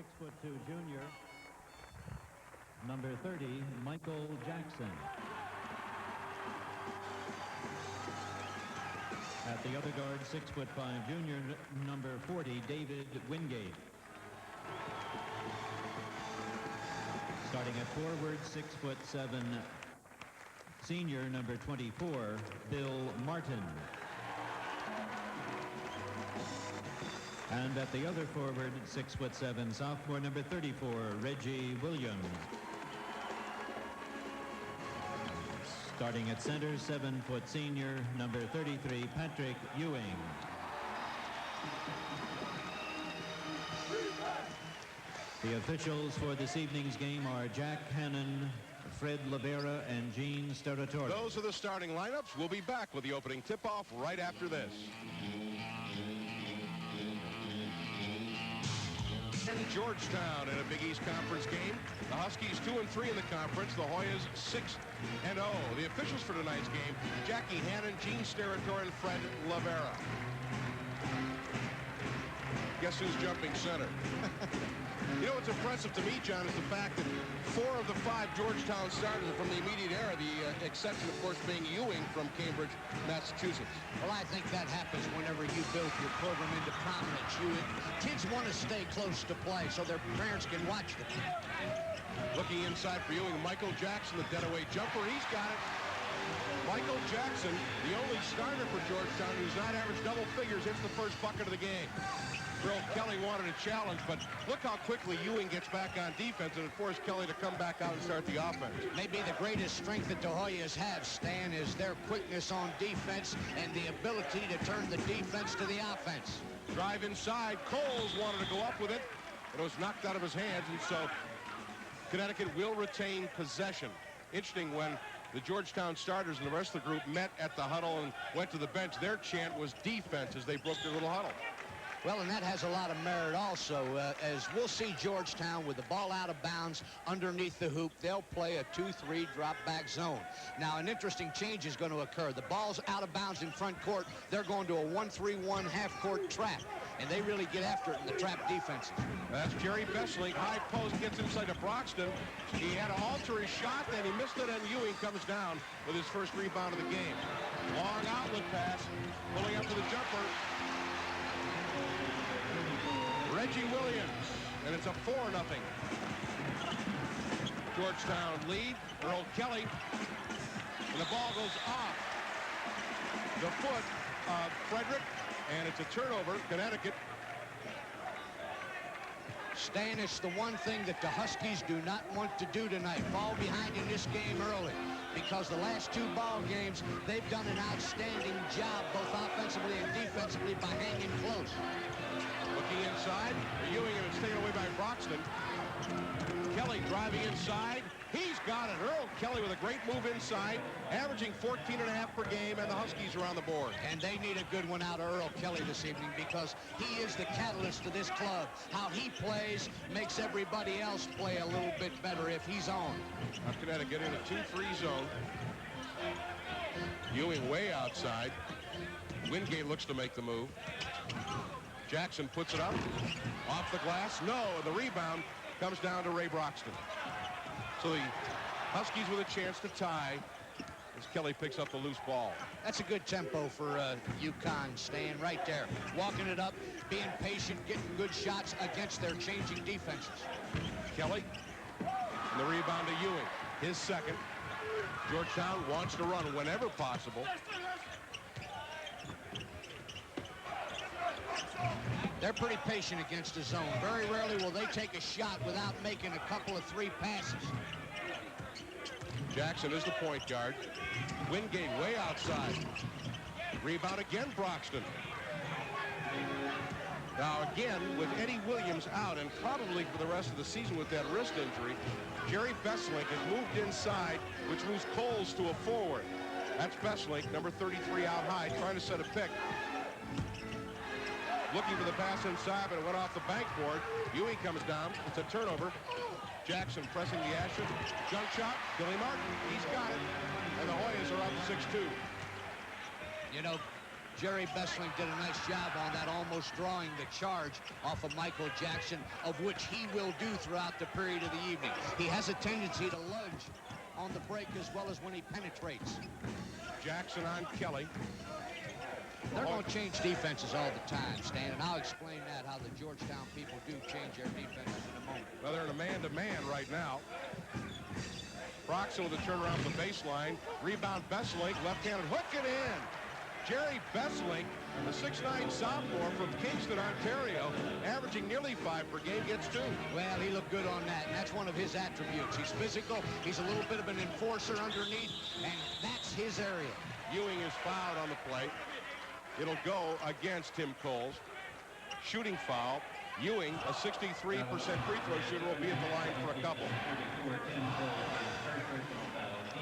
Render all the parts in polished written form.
6'2" junior, number 30, Michael Jackson. At the other guard, 6'5" junior, number 40, David Wingate. Starting at forward, 6'7", senior, number 24, Bill Martin. And at the other forward, 6'7", sophomore, number 34, Reggie Williams. Starting at center, 7-foot senior, number 33, Patrick Ewing. The officials for this evening's game are Jack Hannon, Fred Lavera, and Gene Steratore. Those are the starting lineups. We'll be back with the opening tip-off right after this. Georgetown in a Big East Conference game. The Huskies 2-3 in the conference. The Hoyas 6-0. The officials for tonight's game: Jackie Hannon, Gene Steratore, and Fred Lavera. Guess who's jumping center? You know what's impressive to me, John, is the fact that 4 of the 5 Georgetown starters are from the immediate era, the exception, of course, being Ewing from Cambridge, Massachusetts. Well, I think that happens whenever you build your program into prominence. Kids want to stay close to play so their parents can watch them. Looking inside for Ewing, Michael Jackson, the dead-away jumper. He's got it. Michael Jackson, the only starter for Georgetown who's not averaged double figures, hits the first bucket of the game. Earl Kelly wanted a challenge, but look how quickly Ewing gets back on defense, and it forced Kelly to come back out and start the offense. Maybe the greatest strength that the Hoyas have, Stan, is their quickness on defense and the ability to turn the defense to the offense. Drive inside. Coles wanted to go up with it, but it was knocked out of his hands, and so Connecticut will retain possession. Interesting, when the Georgetown starters and the rest of the group met at the huddle and went to the bench, their chant was defense as they broke their little huddle. Well, and that has a lot of merit also, as we'll see Georgetown with the ball out of bounds underneath the hoop. They'll play a 2-3 drop back zone. Now, an interesting change is going to occur. The ball's out of bounds in front court. They're going to a 1-3-1 half-court trap, and they really get after it in the trap defenses. That's Jerry Besling. High post, gets inside to Broxton. He had to alter his shot, then he missed it, and Ewing comes down with his first rebound of the game. Long outlet pass, pulling up to the jumper. Reggie Williams, and it's a 4-0. Georgetown lead. Earl Kelly, and the ball goes off the foot of Frederick, and it's a turnover. Connecticut. Stan, it's the one thing that the Huskies do not want to do tonight, fall behind in this game early, because the last 2 ball games, they've done an outstanding job, both offensively and defensively, by hanging close. Looking inside, Ewing, and it's taken away by Broxton. Kelly driving inside. He's got it. Earl Kelly with a great move inside, averaging 14.5 per game, and the Huskies are on the board. And they need a good one out of Earl Kelly this evening, because he is the catalyst to this club. How he plays makes everybody else play a little bit better if he's on. Now Connecticut in a 2-3 zone. Ewing way outside. Wingate looks to make the move. Jackson puts it up, off the glass. No, the rebound comes down to Ray Broxton. So the Huskies with a chance to tie as Kelly picks up the loose ball. That's a good tempo for UConn, Stan, right there. Walking it up, being patient, getting good shots against their changing defenses. Kelly, and the rebound to Ewing. His second. Georgetown wants to run whenever possible. They're pretty patient against the zone. Very rarely will they take a shot without making a couple of 3 passes. Jackson is the point guard. Wingate way outside. Rebound again, Broxton. Now again, with Eddie Williams out, and probably for the rest of the season with that wrist injury, Jerry Besling has moved inside, which moves Coles to a forward. That's Besling, number 33 out high, trying to set a pick. Looking for the pass inside, but it went off the backboard. Ewing comes down. It's a turnover. Jackson pressing the action. Jump shot. Billy Martin. He's got it. And the Hoyas are up 6-2. You know, Jerry Bessling did a nice job on that, almost drawing the charge off of Michael Jackson, of which he will do throughout the period of the evening. He has a tendency to lunge on the break as well as when he penetrates. Jackson on Kelly. They're going to change defenses all the time, Stan, and I'll explain that, how the Georgetown people do change their defenses in a moment. Well, they're in a man-to-man right now. Broxton with a turnaround from the baseline. Rebound, Besselink, left-handed hook it in. Jerry Besselink, the 6'9" sophomore from Kingston, Ontario, averaging nearly 5 per game, gets 2. Well, he looked good on that, and that's one of his attributes. He's physical, he's a little bit of an enforcer underneath, and that's his area. Ewing is fouled on the play. It'll go against Tim Coles. Shooting foul. Ewing, a 63% free throw shooter, will be at the line for a couple.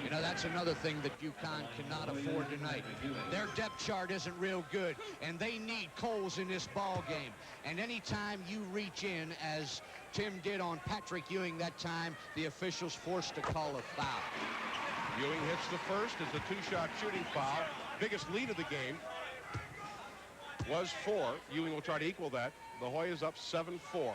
You know, that's another thing that UConn cannot afford tonight. Their depth chart isn't real good, and they need Coles in this ball game. And anytime you reach in, as Tim did on Patrick Ewing that time, the officials forced to call a foul. Ewing hits the first. It's a two-shot shooting foul. Biggest lead of the game was 4. Ewing will try to equal that. The Hoyas up 7-4.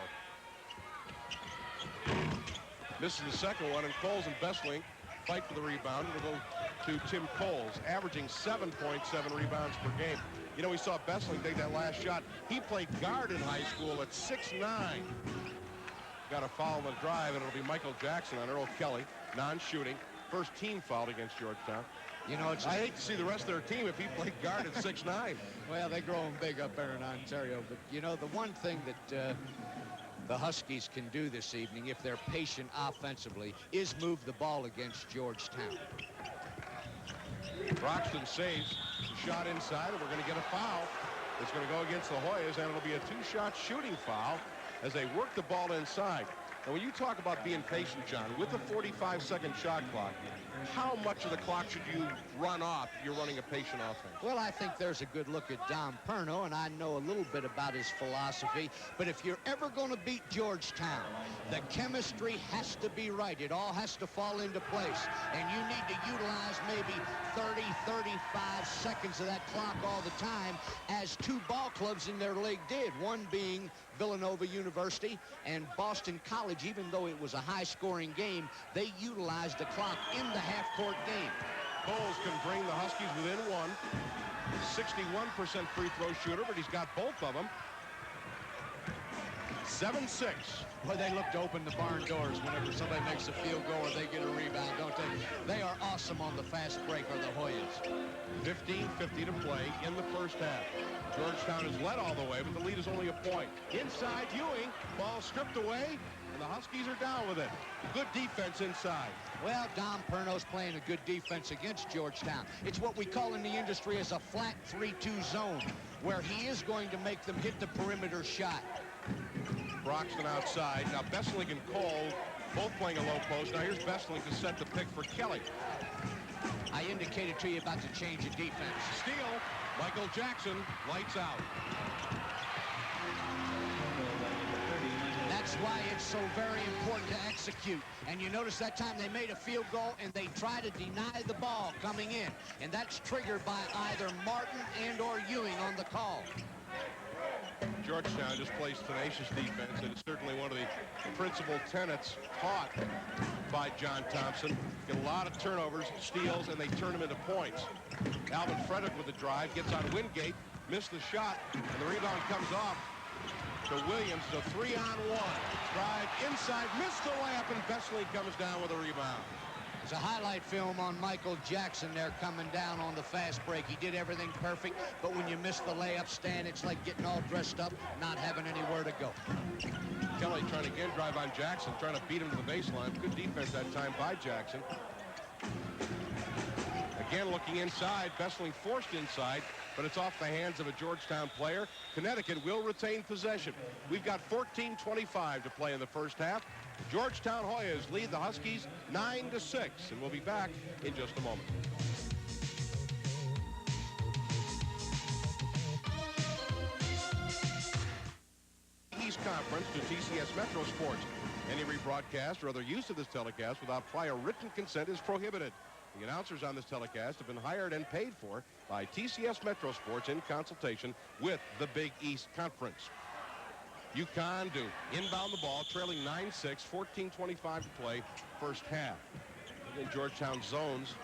This is the second one, and Coles and Besselink fight for the rebound. It'll go to Tim Coles, averaging 7.7 rebounds per game. You know, we saw Besselink take that last shot. He played guard in high school at 6'9". Got a foul on the drive, and it'll be Michael Jackson on Earl Kelly, non-shooting. First team fouled against Georgetown. You know, I hate to see the rest of their team if he played guard at 6'9". Well, they're growing big up there in Ontario. But, you know, the one thing that the Huskies can do this evening, if they're patient offensively, is move the ball against Georgetown. Broxton saves the shot inside, and we're going to get a foul. It's going to go against the Hoyas, and it'll be a two-shot shooting foul as they work the ball inside. And when you talk about being patient, John, with the 45-second shot clock, how much of the clock should you run off if you're running a patient offense? Well, I think there's a good look at Dom Perno, and I know a little bit about his philosophy. But if you're ever going to beat Georgetown, the chemistry has to be right. It all has to fall into place. And you need to utilize maybe 30, 35 seconds of that clock all the time, as 2 ball clubs in their league did, one being Villanova University and Boston College. Even though it was a high-scoring game, they utilized the clock in the half-court game. Coles can bring the Huskies within 1. 61% free throw shooter, but he's got both of them. 7-6. Boy, they look to open the barn doors whenever somebody makes a field goal or they get a rebound, don't they? They are awesome on the fast break, are the Hoyas. 15:50 to play in the first half. Georgetown is led all the way, but the lead is only a point. Inside Ewing, ball stripped away, and the Huskies are down with it. Good defense inside. Well, Dom Perno's playing a good defense against Georgetown. It's what we call in the industry as a flat 3-2 zone, where he is going to make them hit the perimeter shot. Broxton outside. Now Besselink and Cole both playing a low post. Now here's Besselink to set the pick for Kelly. I indicated to you about the change of defense. Steal. Michael Jackson, lights out. That's why it's so very important to execute. And you notice that time they made a field goal and they try to deny the ball coming in. And that's triggered by either Martin and or Ewing on the call. Georgetown just plays tenacious defense, and it's certainly one of the principal tenets taught by John Thompson. Get a lot of turnovers, steals, and they turn them into points. Alvin Frederick with the drive, gets on Wingate, missed the shot, and the rebound comes off to Williams. So 3-on-1. Drive inside, missed the layup, and Besselink comes down with a rebound. It's a highlight film on Michael Jackson there coming down on the fast break. He did everything perfect, but when you miss the layup, Stan, it's like getting all dressed up, not having anywhere to go. Kelly trying to again drive on Jackson, trying to beat him to the baseline. Good defense that time by Jackson. Again looking inside, Besselink forced inside, but it's off the hands of a Georgetown player. Connecticut will retain possession. We've got 14:25 to play in the first half. Georgetown Hoyas lead the Huskies 9-6, and we'll be back in just a moment. East Conference to TCS Metro Sports. Any rebroadcast or other use of this telecast without prior written consent is prohibited. The announcers on this telecast have been hired and paid for by TCS Metro Sports in consultation with the Big East Conference. UConn to inbound the ball, trailing 9-6, 14:25 to play, first half. Again, Georgetown zones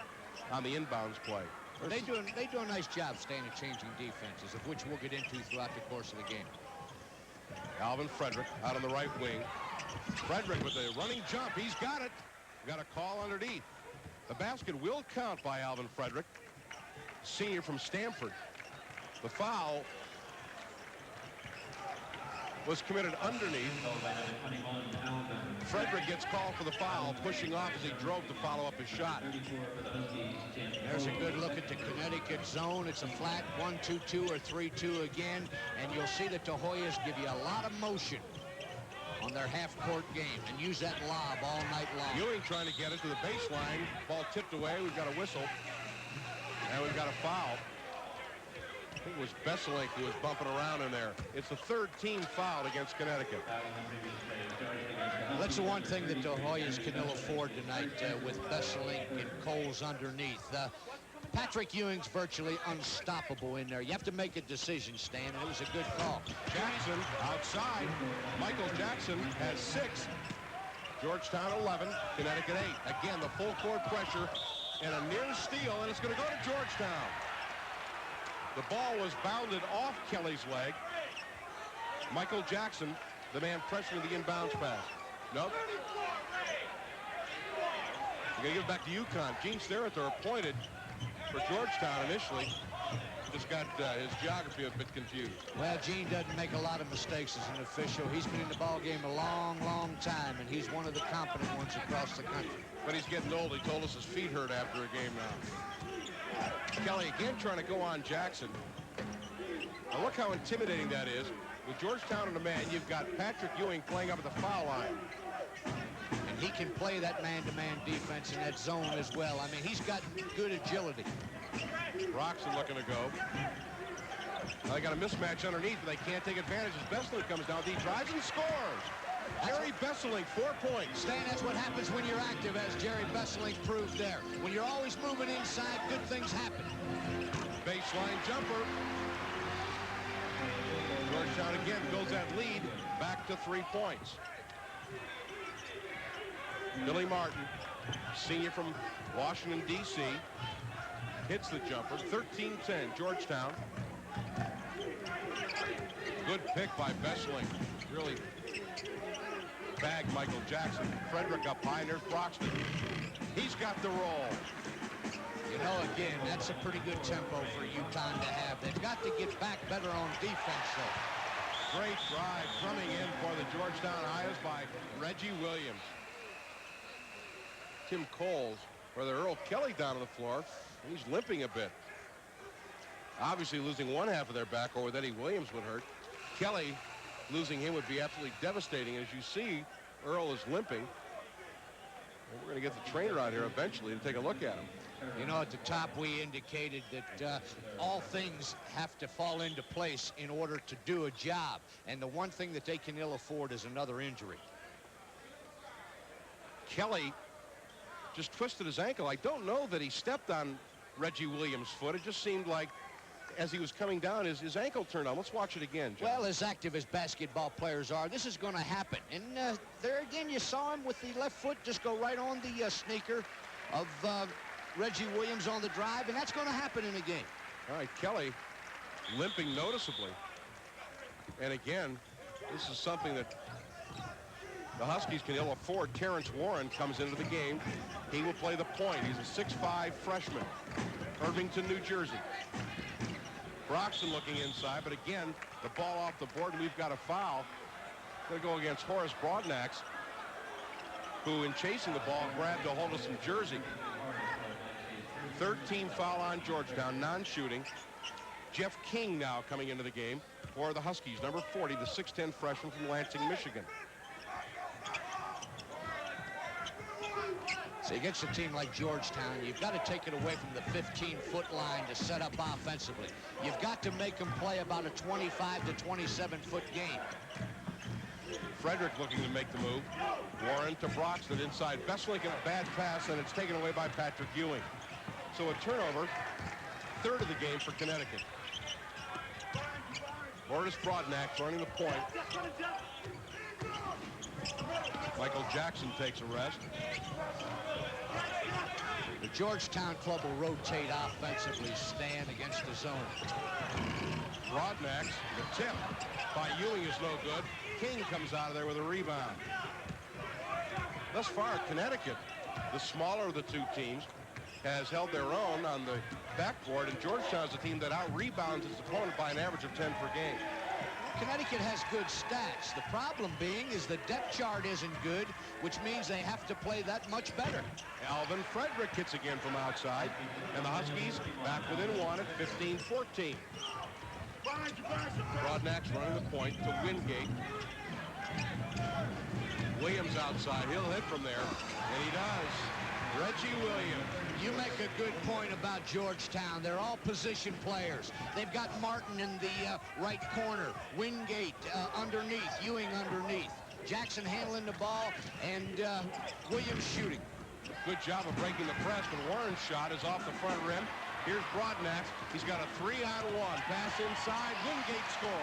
on the inbounds play. They do a nice job staying and changing defenses, of which we'll get into throughout the course of the game. Alvin Frederick out on the right wing. Frederick with a running jump. He's got it. Got a call underneath. The basket will count by Alvin Frederick, senior from Stanford. The foul was committed underneath. Frederick gets called for the foul, pushing off as he drove to follow up his shot. There's a good look at the Connecticut zone. It's a flat 1-2-2 or 3-2 again, and you'll see that the Hoyas give you a lot of motion on their half-court game and use that lob all night long. Ewing trying to get it to the baseline. Ball tipped away. We've got a whistle. And we've got a foul. I think it was Besselink who was bumping around in there. It's the third team foul against Connecticut. That's the one thing that the Hoyas can ill afford tonight with Besselink and Coles underneath. Patrick Ewing's virtually unstoppable in there. You have to make a decision, Stan, and it was a good call. Jackson outside. Michael Jackson has 6. Georgetown 11, Connecticut 8. Again, the full court pressure and a near steal, and it's going to go to Georgetown. The ball was bounded off Kelly's leg. Michael Jackson, the man pressuring the inbounds pass. Nope. We're going to give it back to UConn. Gene Sterather appointed for Georgetown initially. Just got his geography a bit confused. Well, Gene doesn't make a lot of mistakes as an official. He's been in the ball game a long, long time, and he's one of the competent ones across the country. But he's getting old. He told us his feet hurt after a game now. Kelly again trying to go on Jackson. Now look how intimidating that is. With Georgetown in a man, you've got Patrick Ewing playing up at the foul line. And he can play that man-to-man defense in that zone as well. I mean, he's got good agility. Roxon looking to go. Now they got a mismatch underneath, but they can't take advantage as Besselink comes down. He drives and scores. Jerry Besselink, 4 points. Stan, that's what happens when you're active, as Jerry Besselink proved there. When you're always moving inside, good things happen. Baseline jumper. Georgetown again builds that lead back to 3 points. Billy Martin, senior from Washington, D.C., hits the jumper. 13-10, Georgetown. Good pick by Besselink. Really bagged Michael Jackson. Frederick up high, and there's Broxton. He's got the roll. You know, again, that's a pretty good tempo for UConn to have. They've got to get back better on defense, though. Great drive coming in for the Georgetown Highs by Reggie Williams. Tim Coles, whether Earl Kelly down on the floor, he's limping a bit. Obviously losing one half of their back, or with Eddie Williams would hurt. Kelly, losing him would be absolutely devastating. As you see, Earl is limping. And we're going to get the trainer out here eventually to take a look at him. You know, at the top we indicated that all things have to fall into place in order to do a job. And the one thing that they can ill afford is another injury. Kelly just twisted his ankle. I don't know that he stepped on Reggie Williams' foot. It just seemed like as he was coming down, his ankle turned on. Let's watch it again, John. Well, as active as basketball players are, this is going to happen. And there again, you saw him with the left foot just go right on the sneaker of Reggie Williams on the drive, and that's going to happen in a game. All right, Kelly limping noticeably. And again, this is something that the Huskies can ill afford. Terrence Warren comes into the game. He will play the point. He's a 6'5" freshman. Irvington, New Jersey. Broxton looking inside, but again, the ball off the board, and we've got a foul. Going to go against Horace Broadnax, who in chasing the ball grabbed a hold of some jersey. 13 foul on Georgetown, non-shooting. Jeff King now coming into the game for the Huskies, number 40, the 6'10" freshman from Lansing, Michigan. So against a team like Georgetown, you've got to take it away from the 15-foot line to set up offensively. You've got to make them play about a 25 to 27-foot game. Frederick looking to make the move. Warren to Broxton inside. Besselink in a bad pass, and it's taken away by Patrick Ewing. So a turnover, third of the game for Connecticut. Mortis Broadnax running the point. Michael Jackson takes a rest. The Georgetown club will rotate offensively, Stan, against the zone. Broadnax, the tip by Ewing is no good. King comes out of there with a rebound. Thus far, Connecticut, the smaller of the two teams, has held their own on the backboard, and Georgetown is a team that out-rebounds its opponent by an average of 10 per game. Connecticut has good stats. The problem being is the depth chart isn't good, which means they have to play that much better. Alvin Frederick hits again from outside, and the Huskies back within one at 15-14. Broadnax running the point to Wingate. Williams outside. He'll hit from there, and he does. Reggie Williams. You make a good point about Georgetown. They're all position players. They've got Martin in the right corner, Wingate underneath, Ewing underneath, Jackson handling the ball, and Williams shooting. Good job of breaking the press, but Warren's shot is off the front rim. Here's Broadnax. He's got a 3-on-1. Pass inside. Wingate scores.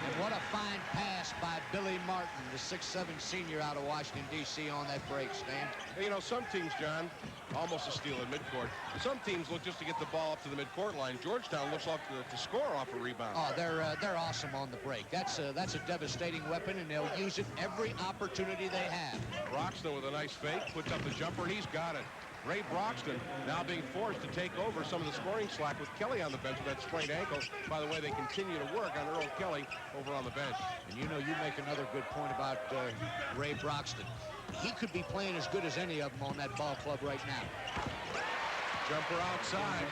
And what a fine pass by Billy Martin, the 6'7" senior out of Washington, D.C. on that break, Stan. You know, some teams, John, almost a steal in midcourt. Some teams look just to get the ball up to the midcourt line. Georgetown looks off to score off a rebound. Oh, they're awesome on the break. That's a devastating weapon, and they'll use it every opportunity they have. Broxton with a nice fake, puts up the jumper, and he's got it. Ray Broxton now being forced to take over some of the scoring slack with Kelly on the bench with that sprained ankle. By the way, they continue to work on Earl Kelly over on the bench. And you know, you make another good point about Ray Broxton. He could be playing as good as any of them on that ball club right now. Jumper outside.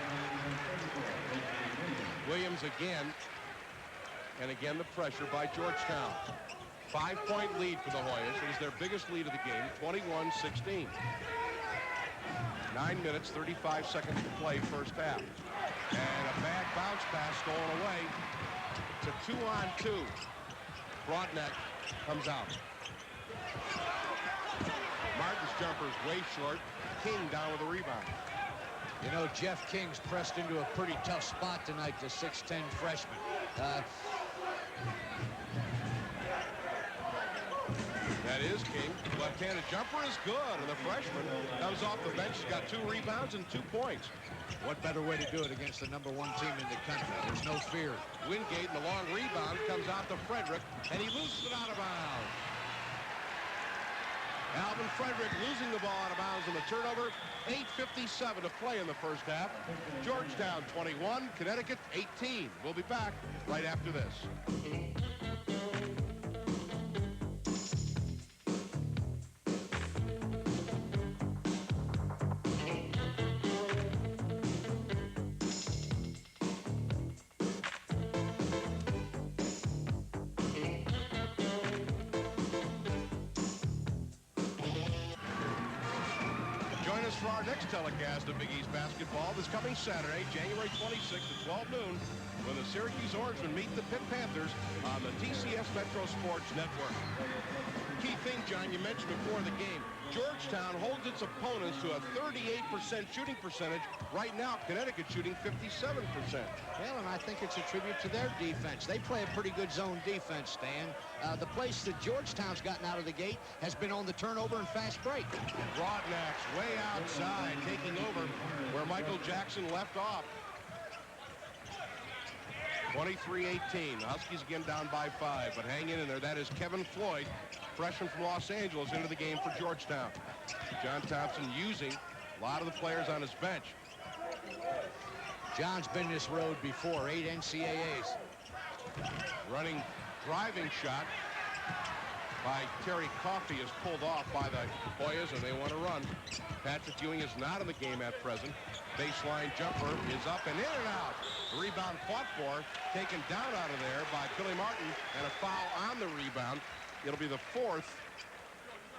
Williams again. And again the pressure by Georgetown. 5-point lead for the Hoyas. It is their biggest lead of the game, 21-16. 9 minutes, 35 seconds to play first half. And a bad bounce pass stolen away. It's a 2-on-2. Broadnax comes out. Martin's jumper is way short. King down with a rebound. You know, Jeff King's pressed into a pretty tough spot tonight, the 6'10" freshman. That is King. Left-handed jumper is good, and the freshman comes off the bench. He's got 2 rebounds and 2 points. What better way to do it against the #1 team in the country? There's no fear. Wingate, and the long rebound comes out to Frederick, and he loses it out of bounds. Alvin Frederick losing the ball out of bounds in the turnover. 8:57 to play in the first half. Georgetown 21, Connecticut 18. We'll be back right after this. For our next telecast of Big East basketball this coming Saturday, January 26th at 12 noon, when the Syracuse Orangemen meet the Pitt Panthers on the TCS Metro Sports Network. Key thing, John, you mentioned before the game, Georgetown holds its opponents to a 38% shooting percentage. Right now, Connecticut shooting 57%. Well, and I think it's a tribute to their defense. They play a pretty good zone defense, Stan. The place that Georgetown's gotten out of the gate has been on the turnover and fast break. Broadnax way outside, taking over where Michael Jackson left off. 23-18. Huskies again down by 5, but hang in there. That is Kevin Floyd, freshman from Los Angeles, into the game for Georgetown. John Thompson using a lot of the players on his bench. John's been this road before, 8 NCAAs. Running driving shot by Terry Coffey is pulled off by the Hoyas, and they want to run. Patrick Ewing is not in the game at present. Baseline jumper is up and in and out. The rebound fought for, taken down out of there by Billy Martin, and a foul on the rebound. It'll be the 4th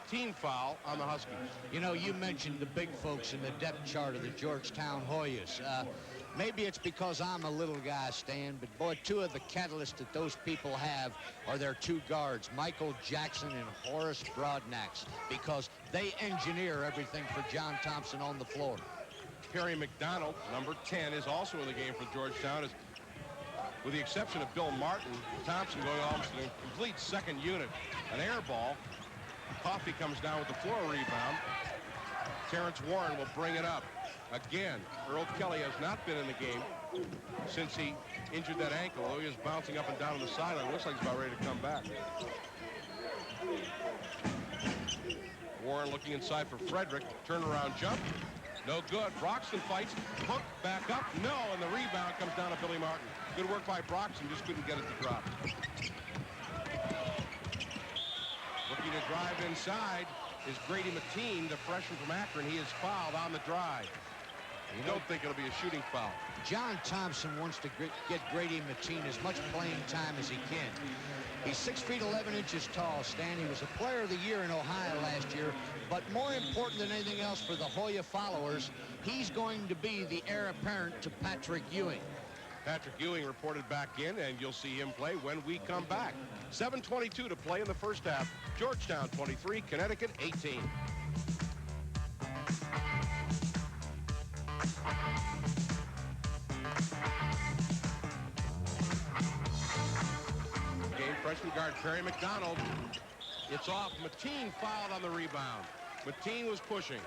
team foul on the Huskies. You know, you mentioned the big folks in the depth chart of the Georgetown Hoyas. Maybe it's because I'm a little guy, Stan, but boy, two of the catalysts that those people have are their two guards, Michael Jackson and Horace Broadnax, because they engineer everything for John Thompson on the floor. Perry McDonald, number 10, is also in the game for Georgetown. With the exception of Bill Martin, Thompson going almost a complete second unit. An air ball. Coffey comes down with the floor rebound. Terrence Warren will bring it up. Again, Earl Kelly has not been in the game since he injured that ankle. He is bouncing up and down on the sideline. Looks like he's about ready to come back. Warren looking inside for Frederick. Turnaround jump. No good. Broxton fights. Hook back up. No, and the rebound comes down to Billy Martin. Good work by Broxton. Just couldn't get it to drop. Looking to drive inside is Grady Mateen, the freshman from Akron. He is fouled on the drive. You don't think it'll be a shooting foul. John Thompson wants to get Grady Mateen as much playing time as he can. He's 6 feet 11 inches tall, Stan. He was a player of the year in Ohio last year, but more important than anything else for the Hoya followers, he's going to be the heir apparent to Patrick Ewing. Patrick Ewing reported back in, and you'll see him play when we come back. 7:22 to play in the first half. Georgetown 23, Connecticut 18. Game freshman guard Perry McDonald. It's off. Mateen fouled on the rebound. Mateen was pushing.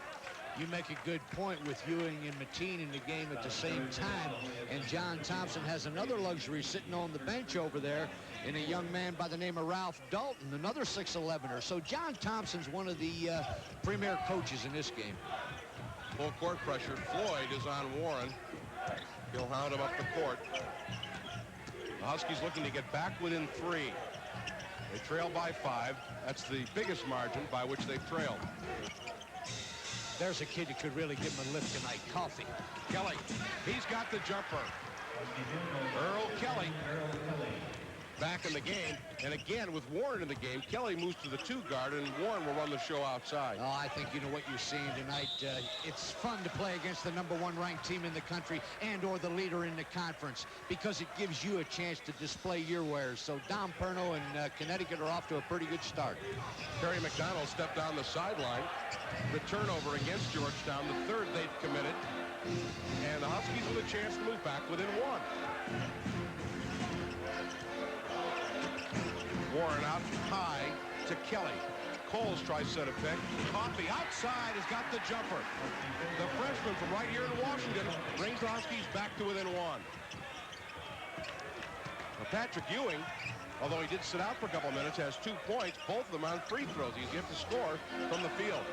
You make a good point with Ewing and Mateen in the game at the same time. And John Thompson has another luxury sitting on the bench over there in a young man by the name of Ralph Dalton, another 6'11"er. So John Thompson's one of the premier coaches in this game. Full court pressure. Floyd is on Warren. He'll hound him up the court. The Huskies looking to get back within 3. They trail by 5. That's the biggest margin by which they've trailed. There's a kid who could really give him a lift tonight, Coffey. Kelly, he's got the jumper. Earl Kelly back in the game. And again, with Warren in the game, Kelly moves to the 2 guard, and Warren will run the show outside. Oh, I think you know what you're seeing tonight. It's fun to play against the #1 ranked team in the country and or the leader in the conference because it gives you a chance to display your wares. So Dom Perno and Connecticut are off to a pretty good start. Perry McDonald stepped down the sideline. The turnover against Georgetown, the 3rd they've committed. And the Huskies with a chance to move back within 1. Warren out high to Kelly. Coles tries set a pick. Coffey outside has got the jumper. The freshman from right here in Washington brings the Huskies back to within 1. Now, Patrick Ewing, although he did sit out for a couple minutes, has 2 points, both of them on free throws. He's yet to score from the field.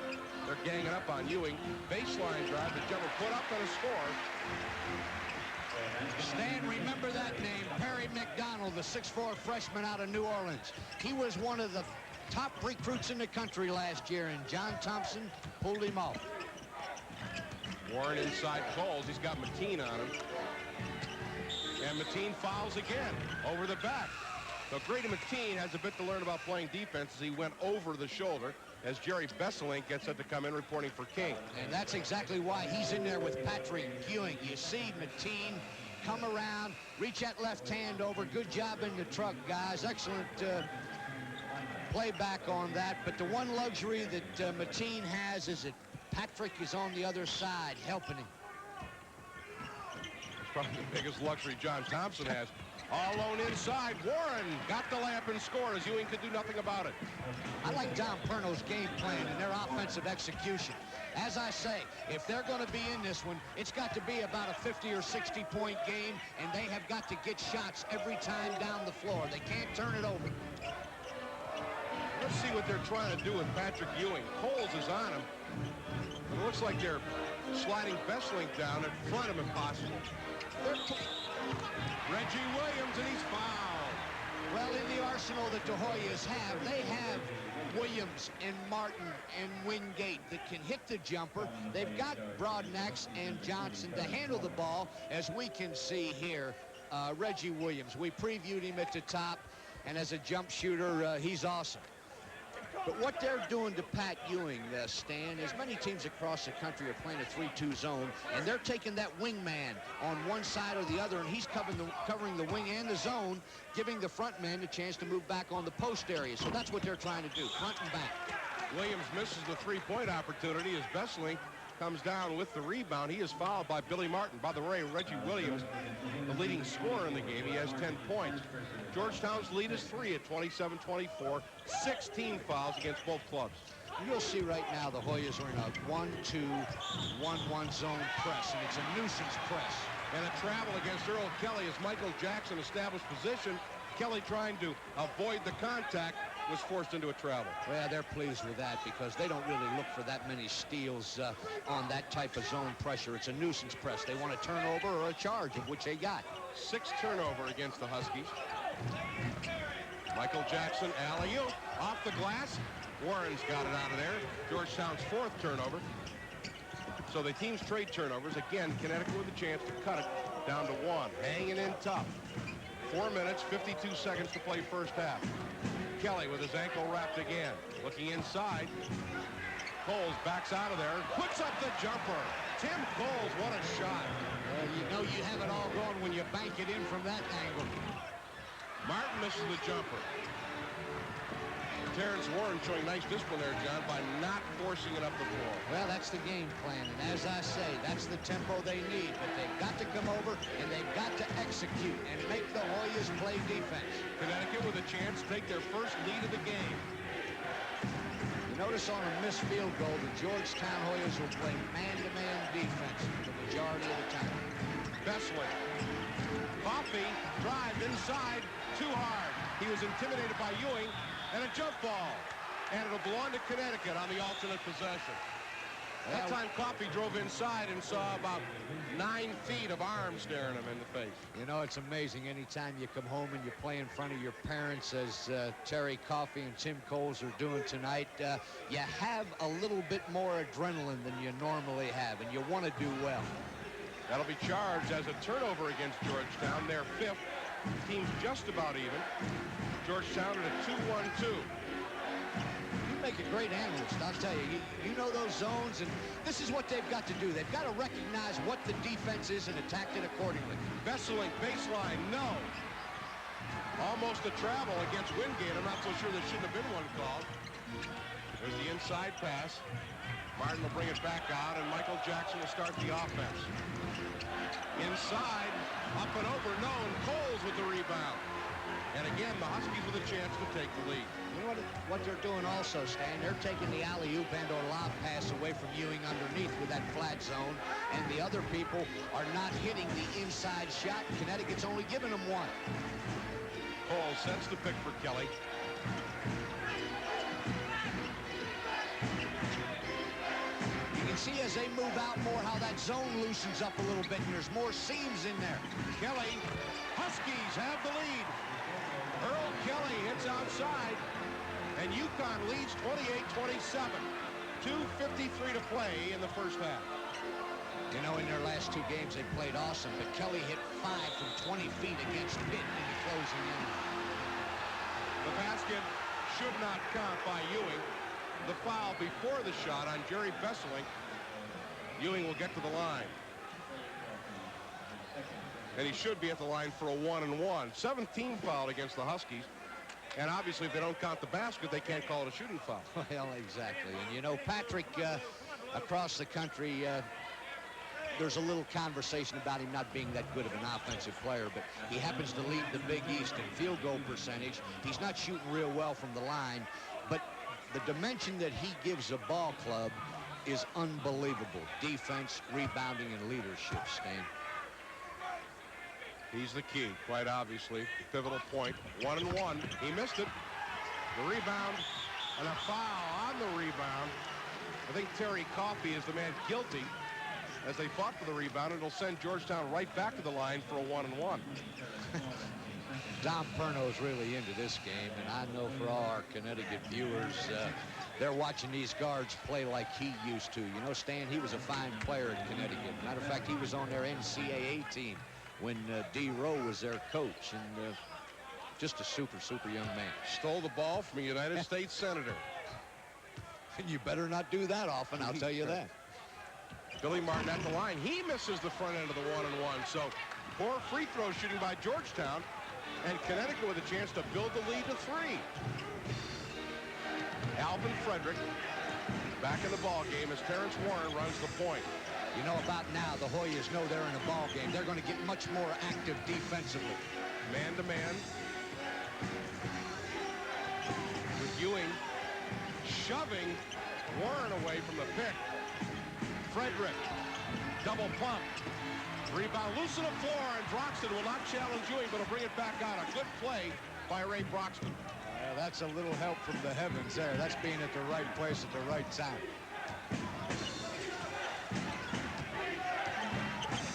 They're ganging up on Ewing. Baseline drive. The jumper put up and a score. Stan, remember that name, Perry McDonald, the 6'4" freshman out of New Orleans. He was one of the top recruits in the country last year, and John Thompson pulled him off. Warren inside Coles. He's got Mateen on him. And Mateen fouls again over the back. So Grady Mateen has a bit to learn about playing defense as he went over the shoulder as Jerry Besselink gets set to come in reporting for King. And that's exactly why he's in there with Patrick Ewing. You see Mateen come around, reach that left hand over. Good job in the truck, guys. Excellent playback on that. But the one luxury that Mateen has is that Patrick is on the other side helping him. It's probably the biggest luxury John Thompson has. All alone inside. Warren got the layup and scored as Ewing could do nothing about it. I like Dom Perno's game plan and their offensive execution. As I say, if they're going to be in this one, it's got to be about a 50 or 60 point game, and they have got to get shots every time down the floor. They can't turn it over. Let's see what they're trying to do with Patrick Ewing. Coles is on him. It looks like they're sliding Besselink down in front of him, possible. Reggie Williams, and he's fouled. Well, in the arsenal that the Hoyas have, they have Williams and Martin and Wingate that can hit the jumper. They've got Broadnax and Johnson to handle the ball, as we can see here. Reggie Williams, we previewed him at the top, and as a jump shooter, he's awesome. But what they're doing to Pat Ewing, Stan, is many teams across the country are playing a 3-2 zone, and they're taking that wingman on one side or the other, and he's covering the wing and the zone, giving the front man a chance to move back on the post area. So that's what they're trying to do, front and back. Williams misses the three-point opportunity as Besseling comes down with the rebound. He is fouled by Billy Martin. By the way, Reggie Williams, the leading scorer in the game. He has 10 points. Georgetown's lead is 3 at 27-24. 16 fouls against both clubs. You'll see right now the Hoyas are in a 1-2-1-1 zone press, and it's a nuisance press. And a travel against Earl Kelly as Michael Jackson established position. Kelly, trying to avoid the contact, was forced into a travel. Well, they're pleased with that because they don't really look for that many steals on that type of zone pressure. It's a nuisance press. They want a turnover or a charge, of which they got. 6 turnover against the Huskies. Michael Jackson, alley-oop, off the glass. Warren's got it out of there. Georgetown's 4th turnover. So the teams trade turnovers. Again, Connecticut with a chance to cut it down to 1. Hanging in tough. 4 minutes, 52 seconds to play first half. Kelly with his ankle wrapped again. Looking inside. Coles backs out of there. Puts up the jumper. Tim Coles, what a shot. Well, you know you have it all going when you bank it in from that angle. Martin misses the jumper. Terrence Warren showing nice discipline there, John, by not forcing it up the floor. Well, that's the game plan, and as I say, that's the tempo they need, but they've got to come over, and they've got to execute and make the Hoyas play defense. Connecticut with a chance to take their first lead of the game. You notice on a missed field goal, the Georgetown Hoyas will play man-to-man defense the majority of the time. Besseling. Coffey drive inside, too hard. He was intimidated by Ewing. And a jump ball. And it'll belong to Connecticut on the alternate possession. That time Coffey drove inside and saw about 9 feet of arms staring him in the face. You know, it's amazing. Anytime you come home and you play in front of your parents, as Terry Coffey and Tim Coles are doing tonight, you have a little bit more adrenaline than you normally have, and you want to do well. That'll be charged as a turnover against Georgetown. Their 5th. Team's just about even. Georgetown at a 2-1-2. You make a great analyst, I'll tell you. You know those zones, and this is what they've got to do. They've got to recognize what the defense is and attack it accordingly. Besseling, baseline, no. Almost a travel against Wingate. I'm not so sure there shouldn't have been one called. There's the inside pass. Martin will bring it back out, and Michael Jackson will start the offense. Inside, up and over, no, and Coles with the rebound. And again, the Huskies with a chance to take the lead. You know what they're doing also, Stan? They're taking the alley-oop and or lob pass away from Ewing underneath with that flat zone, and the other people are not hitting the inside shot. Connecticut's only giving them one. Coles sets the pick for Kelly. You can see as they move out more how that zone loosens up a little bit, and there's more seams in there. Kelly, Huskies have the lead. Earl Kelly hits outside, and UConn leads 28-27. 2:53 to play in the first half. You know, in their last 2 games, they played awesome, but Kelly hit 5 from 20 feet against Pitt in the closing inning. The basket should not count by Ewing. The foul before the shot on Jerry Besseling. Ewing will get to the line. And he should be at the line for a 1-and-1. 17 fouled against the Huskies. And obviously, if they don't count the basket, they can't call it a shooting foul. Well, exactly. And, you know, Patrick, across the country, there's a little conversation about him not being that good of an offensive player, but he happens to lead the Big East in field goal percentage. He's not shooting real well from the line, but the dimension that he gives a ball club is unbelievable. Defense, rebounding, and leadership, Stan. He's the key, quite obviously. The pivotal point. 1-and-1. He missed it. The rebound and a foul on the rebound. I think Terry Coffey is the man guilty as they fought for the rebound. It'll send Georgetown right back to the line for a 1-and-1. Dom Perno's really into this game, and I know for all our Connecticut viewers, they're watching these guards play like he used to. You know, Stan, he was a fine player at Connecticut. Matter of fact, he was on their NCAA team when D. Rowe was their coach, and just a super young man. Stole the ball from a United States Senator. You better not do that often, I'll tell you that. Billy Martin at the line. He misses the front end of the 1-and-1. So poor free throw shooting by Georgetown, and Connecticut with a chance to build the lead to 3. Alvin Frederick back in the ball game as Terrence Warren runs the point. You know, about now, the Hoyas know they're in a ball game. They're going to get much more active defensively. Man-to-man. With Ewing shoving Warren away from the pick. Frederick, double pump. Rebound loose on the floor, and Broxton will not challenge Ewing, but will bring it back out. A good play by Ray Broxton. That's a little help from the heavens there. That's being at the right place at the right time.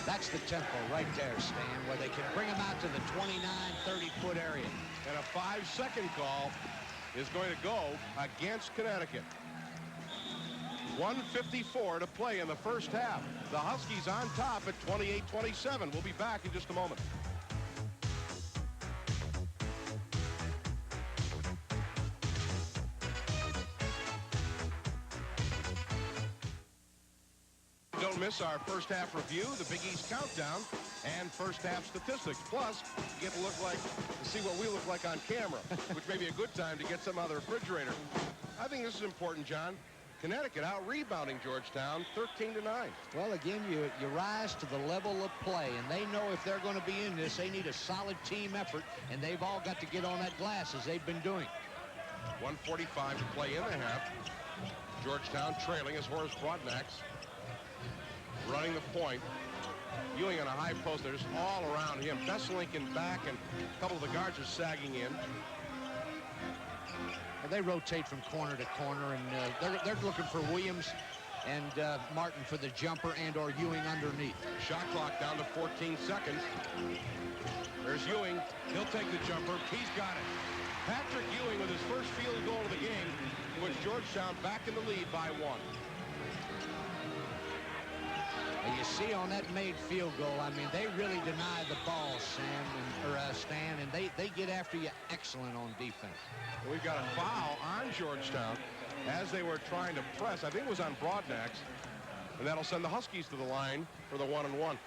That's the tempo right there, Stan, where they can bring them out to the 29, 30-foot area. And a 5-second call is going to go against Connecticut. 1:54 to play in the first half. The Huskies on top at 28-27. We'll be back in just a moment. Don't miss our first half review, the Big East countdown, and first half statistics. Plus, you get to see what we look like on camera, which may be a good time to get some out of the refrigerator. I think this is important, John. Connecticut out rebounding Georgetown 13-9. Well, again, you rise to the level of play, and they know if they're going to be in this, they need a solid team effort, and they've all got to get on that glass as they've been doing. 1:45 to play in the half. Georgetown trailing as Horace Broadnax running the point. Ewing on a high post. They're just all around him. Besselink in back, and a couple of the guards are sagging in. They rotate from corner to corner, and they're looking for Williams and Martin for the jumper and or Ewing underneath. Shot clock down to 14 seconds. There's Ewing. He'll take the jumper. He's got it. Patrick Ewing with his first field goal of the game puts Georgetown back in the lead by 1. And you see on that made field goal, I mean, they really deny the ball, Stan, and they get after you excellent on defense. We've got a foul on Georgetown as they were trying to press. I think it was on Broadnax, and that'll send the Huskies to the line for the 1-and-1.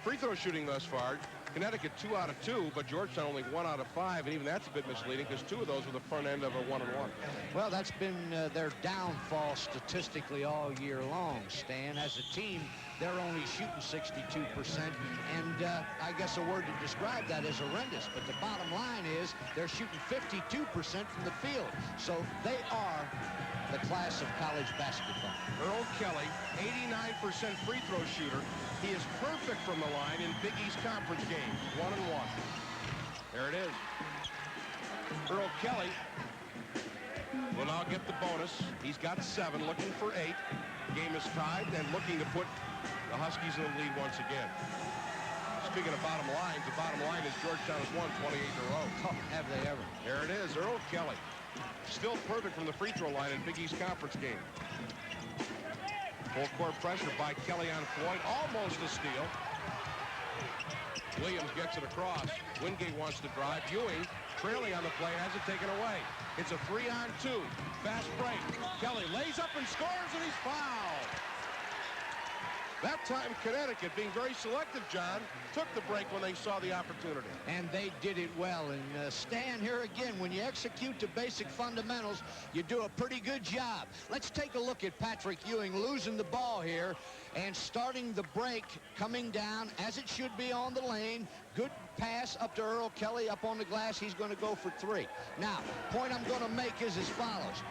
Free throw shooting thus far, Connecticut 2 out of 2, but Georgetown only 1 out of 5, and even that's a bit misleading because 2 of those were the front end of a 1-and-1. Well, that's been their downfall statistically all year long, Stan. As a team, they're only shooting 62%, and I guess a word to describe that is horrendous, but the bottom line is they're shooting 52% from the field, so they are the class of college basketball. Earl Kelly, 89% free throw shooter. He is perfect from the line in Big East Conference games, 1-and-1. There it is. Earl Kelly will now get the bonus. He's got 7, looking for 8. Game is tied and looking to put the Huskies in the lead once again. Speaking of bottom lines, the bottom line is Georgetown has won 28 in a row. Oh, have they ever? There it is, Earl Kelly. Still perfect from the free throw line in Big East Conference game. Full court pressure by Kelly on Floyd, almost a steal. Williams gets it across. Wingate wants to drive. Ewing, trailing on the play, has it taken away. It's a 3-on-2. Fast break. Kelly lays up and scores, and he's fouled. That time, Connecticut, being very selective, John, took the break when they saw the opportunity. And they did it well. And Stan, here again, when you execute the basic fundamentals, you do a pretty good job. Let's take a look at Patrick Ewing losing the ball here and starting the break, coming down as it should be on the lane. Good pass up to Earl Kelly up on the glass. He's going to go for 3. Now, point I'm going to make is as follows.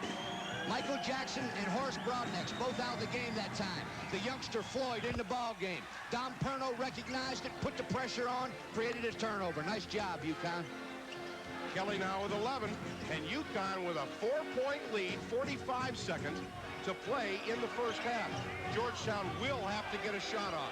Michael Jackson and Horace Broadnax both out of the game that time. The youngster Floyd in the ball game. Dom Perno recognized it, put the pressure on, created a turnover. Nice job, UConn. Kelly now with 11, and UConn with a 4-point lead, 45 seconds to play in the first half. Georgetown will have to get a shot off.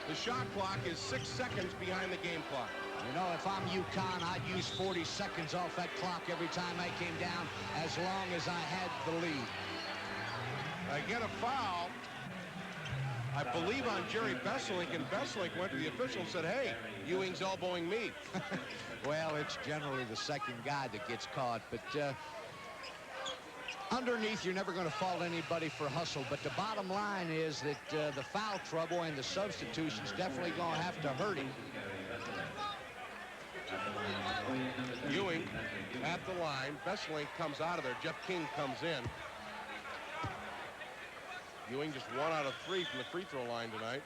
The shot clock is 6 seconds behind the game clock. You know, if I'm UConn, I'd use 40 seconds off that clock every time I came down, as long as I had the lead. I get a foul, I believe, on Jerry Besselink, and Besselink went to the official and said, hey, Ewing's elbowing me. Well, it's generally the second guy that gets caught, but underneath, you're never going to fault anybody for hustle, but the bottom line is that the foul trouble and the substitutions definitely going to have to hurt him. Ewing at the line. Besselink comes out of there. Jeff King comes in. Ewing just 1 out of 3 from the free throw line tonight.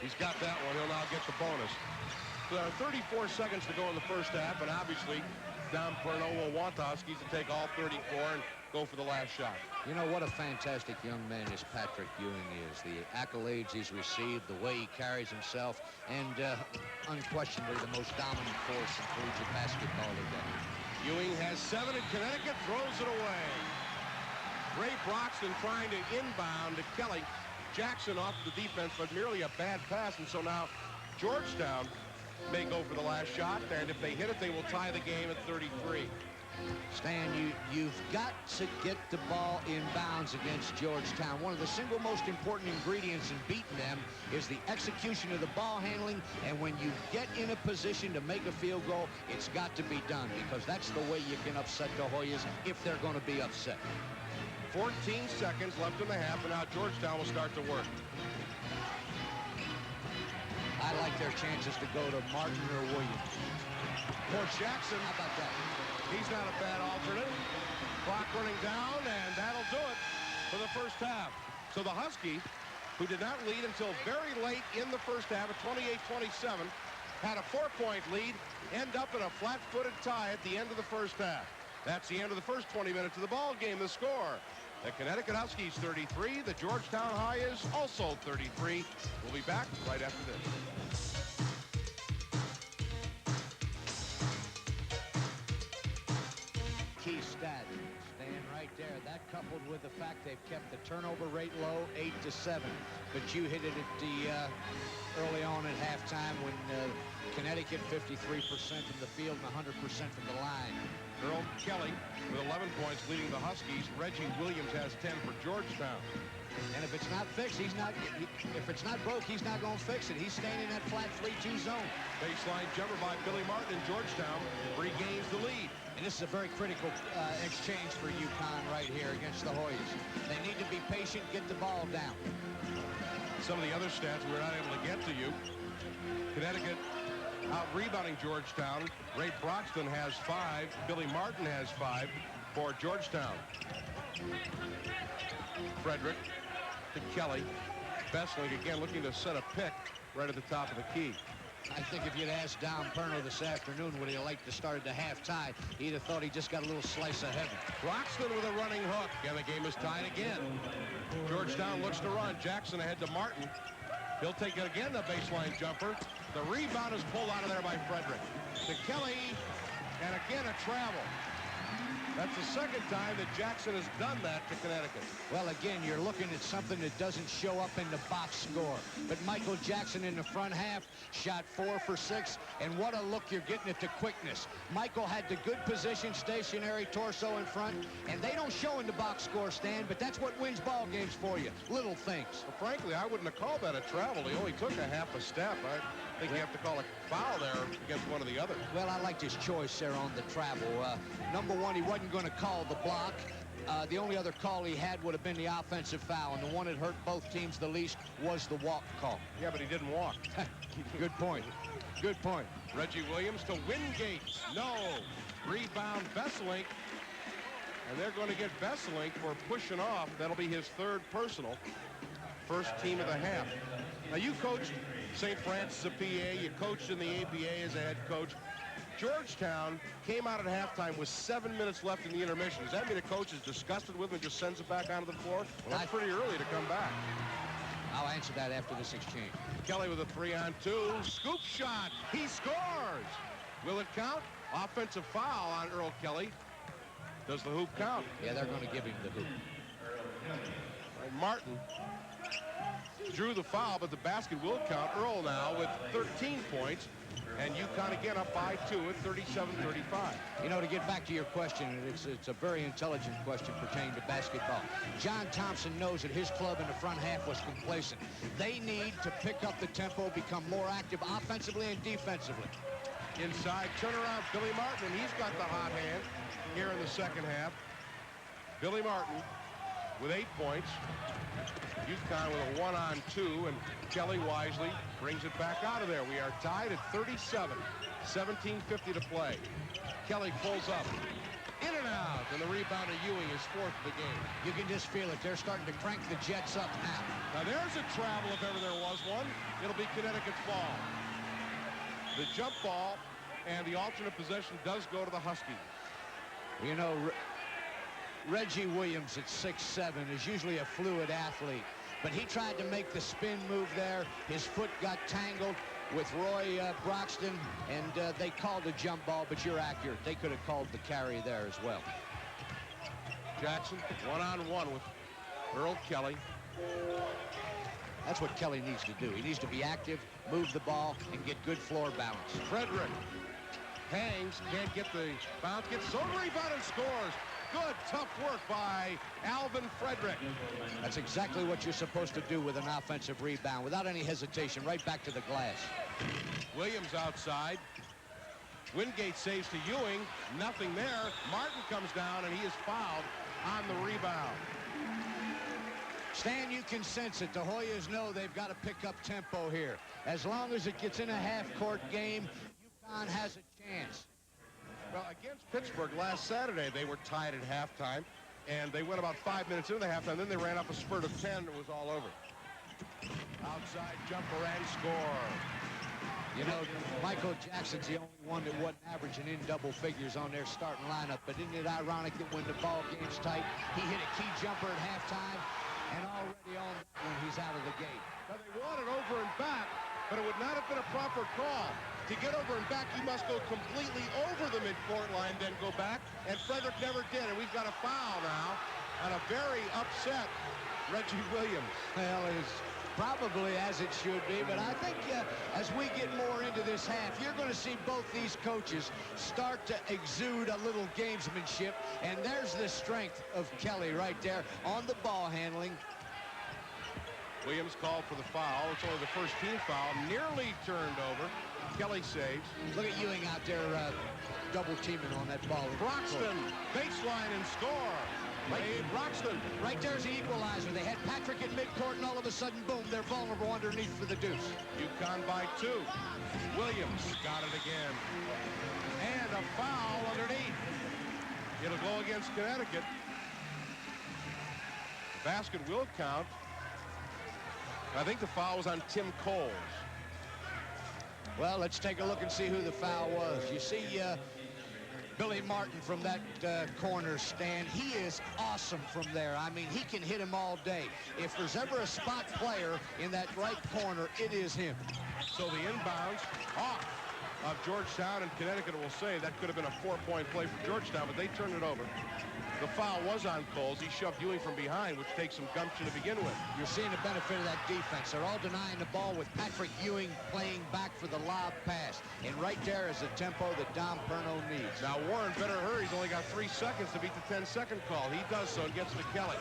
He's got that one. He'll now get the bonus. So there are 34 seconds to go in the first half, and obviously Dom Perno will want the Huskies to take all 34 and go for the last shot. You know what a fantastic young man this Patrick Ewing is. The accolades he's received, the way he carries himself, and unquestionably the most dominant force in collegiate basketball today. Ewing has 7 in Connecticut, throws it away. Ray Broxton trying to inbound to Kelly. Jackson off the defense, but merely a bad pass, and so now Georgetown may go for the last shot, and if they hit it, they will tie the game at 33. Stan, you've got to get the ball in bounds against Georgetown. One of the single most important ingredients in beating them is the execution of the ball handling, and when you get in a position to make a field goal, it's got to be done, because that's the way you can upset the Hoyas if they're going to be upset. 14 seconds left in the half, and now Georgetown will start to work. I like their chances to go to Martin or Williams. For Jackson, How about that? he's not a bad alternate. Clock running down, and that'll do it for the first half. So the Huskies, who did not lead until very late in the first half at 28-27, had a 4-point lead, end up in a flat-footed tie at the end of the first half. That's the end of the first 20 minutes of the ball game. The score: the Connecticut Huskies 33, the Georgetown Hoyas also 33. We'll be back right after this. Key stat, staying right there. That coupled with the fact they've kept the turnover rate low, 8-7. But you hit it at the early on at halftime when Connecticut 53% from the field and 100% from the line. Earl Kelly with 11 points leading the Huskies. Reggie Williams has 10 for Georgetown. And if it's not fixed, if it's not broke, he's not going to fix it. He's staying in that flat 3-2 zone. Baseline jumper by Billy Martin, and Georgetown regains the lead. And this is a very critical exchange for UConn right here against the Hoyas. They need to be patient, get the ball down. Some of the other stats we're not able to get to you. Connecticut out-rebounding Georgetown. Ray Broxton has 5. Billy Martin has 5 for Georgetown. Frederick to Kelly. Besselink again looking to set a pick right at the top of the key. I think if you'd asked Dom Perno this afternoon would he like to start at the half tie, he'd have thought he just got a little slice of heaven. Broxton with a running hook, and the game is tied again. Georgetown looks to run. Jackson ahead to Martin. He'll take it again, the baseline jumper. The rebound is pulled out of there by Frederick. To Kelly, and again a travel. That's the second time that Jackson has done that to Connecticut. Well, again, you're looking at something that doesn't show up in the box score. But Michael Jackson in the front half shot 4 for 6, and what a look you're getting at the quickness. Michael had the good position, stationary, torso in front, and they don't show in the box score, Stan, but that's what wins ball games for you. Little things. Well, frankly, I wouldn't have called that a travel. He only took a half a step. I think you have to call a foul there against one of the others. Well, I liked his choice there on the travel. Number one, he wasn't going to call the block. The only other call he had would have been the offensive foul, and the one that hurt both teams the least was the walk call. Yeah, but he didn't walk. Good point. Good point. Reggie Williams to Wingate. No. Rebound Besselink. And they're going to get Besselink for pushing off. That'll be his 3rd personal. First team of the half. Now, you coached St. Francis of PA. You coached in the APA as a head coach. Georgetown came out at halftime with 7 minutes left in the intermission. Does that mean the coach is disgusted with him and just sends it back onto the floor? Well, that's pretty early to come back. I'll answer that after this exchange. Kelly with a 3-on-2. Scoop shot. He scores. Will it count? Offensive foul on Earl Kelly. Does the hoop count? Yeah, they're going to give him the hoop. And Martin drew the foul, but the basket will count. Earl now with 13 points. And UConn again up by 2 at 37-35. You know, to get back to your question, it's a very intelligent question pertaining to basketball. John Thompson knows that his club in the front half was complacent. They need to pick up the tempo, become more active offensively and defensively. Inside, turn around, Billy Martin, and he's got the hot hand here in the second half. Billy Martin with 8 points. UConn with a 1-on-2, and Kelly wisely brings it back out of there. We are tied at 37, 17:50 to play. Kelly pulls up, in and out, and the rebound of Ewing is 4th of the game. You can just feel it. They're starting to crank the Jets up now. Now there's a travel if ever there was one. It'll be Connecticut's ball. The jump ball and the alternate possession does go to the Huskies. You know, Reggie Williams at 6'7" is usually a fluid athlete, but he tried to make the spin move there. His foot got tangled with Roy Broxton, and they called a jump ball, but you're accurate. They could have called the carry there as well. Jackson, one-on-one with Earl Kelly. That's what Kelly needs to do. He needs to be active, move the ball, and get good floor balance. Frederick hangs, can't get the bounce, gets so rebound and scores. Good, tough work by Alvin Frederick. That's exactly what you're supposed to do with an offensive rebound, without any hesitation, right back to the glass. Williams outside. Wingate saves to Ewing. Nothing there. Martin comes down, and he is fouled on the rebound. Stan, you can sense it. The Hoyas know they've got to pick up tempo here. As long as it gets in a half-court game, UConn has a chance. Well, against Pittsburgh last Saturday, they were tied at halftime, and they went about 5 minutes into the halftime. Then they ran up a spurt of 10. It was all over. Outside jumper and score. You know, Michael Jackson's the only one that wasn't averaging in double figures on their starting lineup. But isn't it ironic that when the ball game's tight, he hit a key jumper at halftime, and already on that one, he's out of the gate. Now, they wanted over and back, but it would not have been a proper call. To get over and back, you must go completely over the midcourt line, then go back, and Frederick never did, and we've got a foul now on a very upset Reggie Williams. Well, it's probably as it should be, but I think as we get more into this half, you're going to see both these coaches start to exude a little gamesmanship, and there's the strength of Kelly right there on the ball handling. Williams called for the foul. It's only the first team foul. Nearly turned over. Kelly saves. Look at Ewing out there double teaming on that ball. Broxton, baseline and score. Wade Broxton. Right there's the equalizer. They had Patrick at midcourt, and all of a sudden, boom, they're vulnerable underneath for the deuce. UConn by 2. Williams got it again. And a foul underneath. It'll go against Connecticut. The basket will count. I think the foul was on Tim Coles. Well, let's take a look and see who the foul was. You see Billy Martin from that corner stand. He is awesome from there. I mean, he can hit him all day. If there's ever a spot player in that right corner, it is him. So the inbounds off of Georgetown, and Connecticut will say that could have been a 4-point play for Georgetown, but they turned it over. The foul was on Coles. He shoved Ewing from behind, which takes some gumption to begin with. You're seeing the benefit of that defense. They're all denying the ball with Patrick Ewing playing back for the lob pass. And right there is the tempo that Dom Perno needs. Now Warren better hurry. He's only got 3 seconds to beat the 10-second call. He does so and gets to Kelly.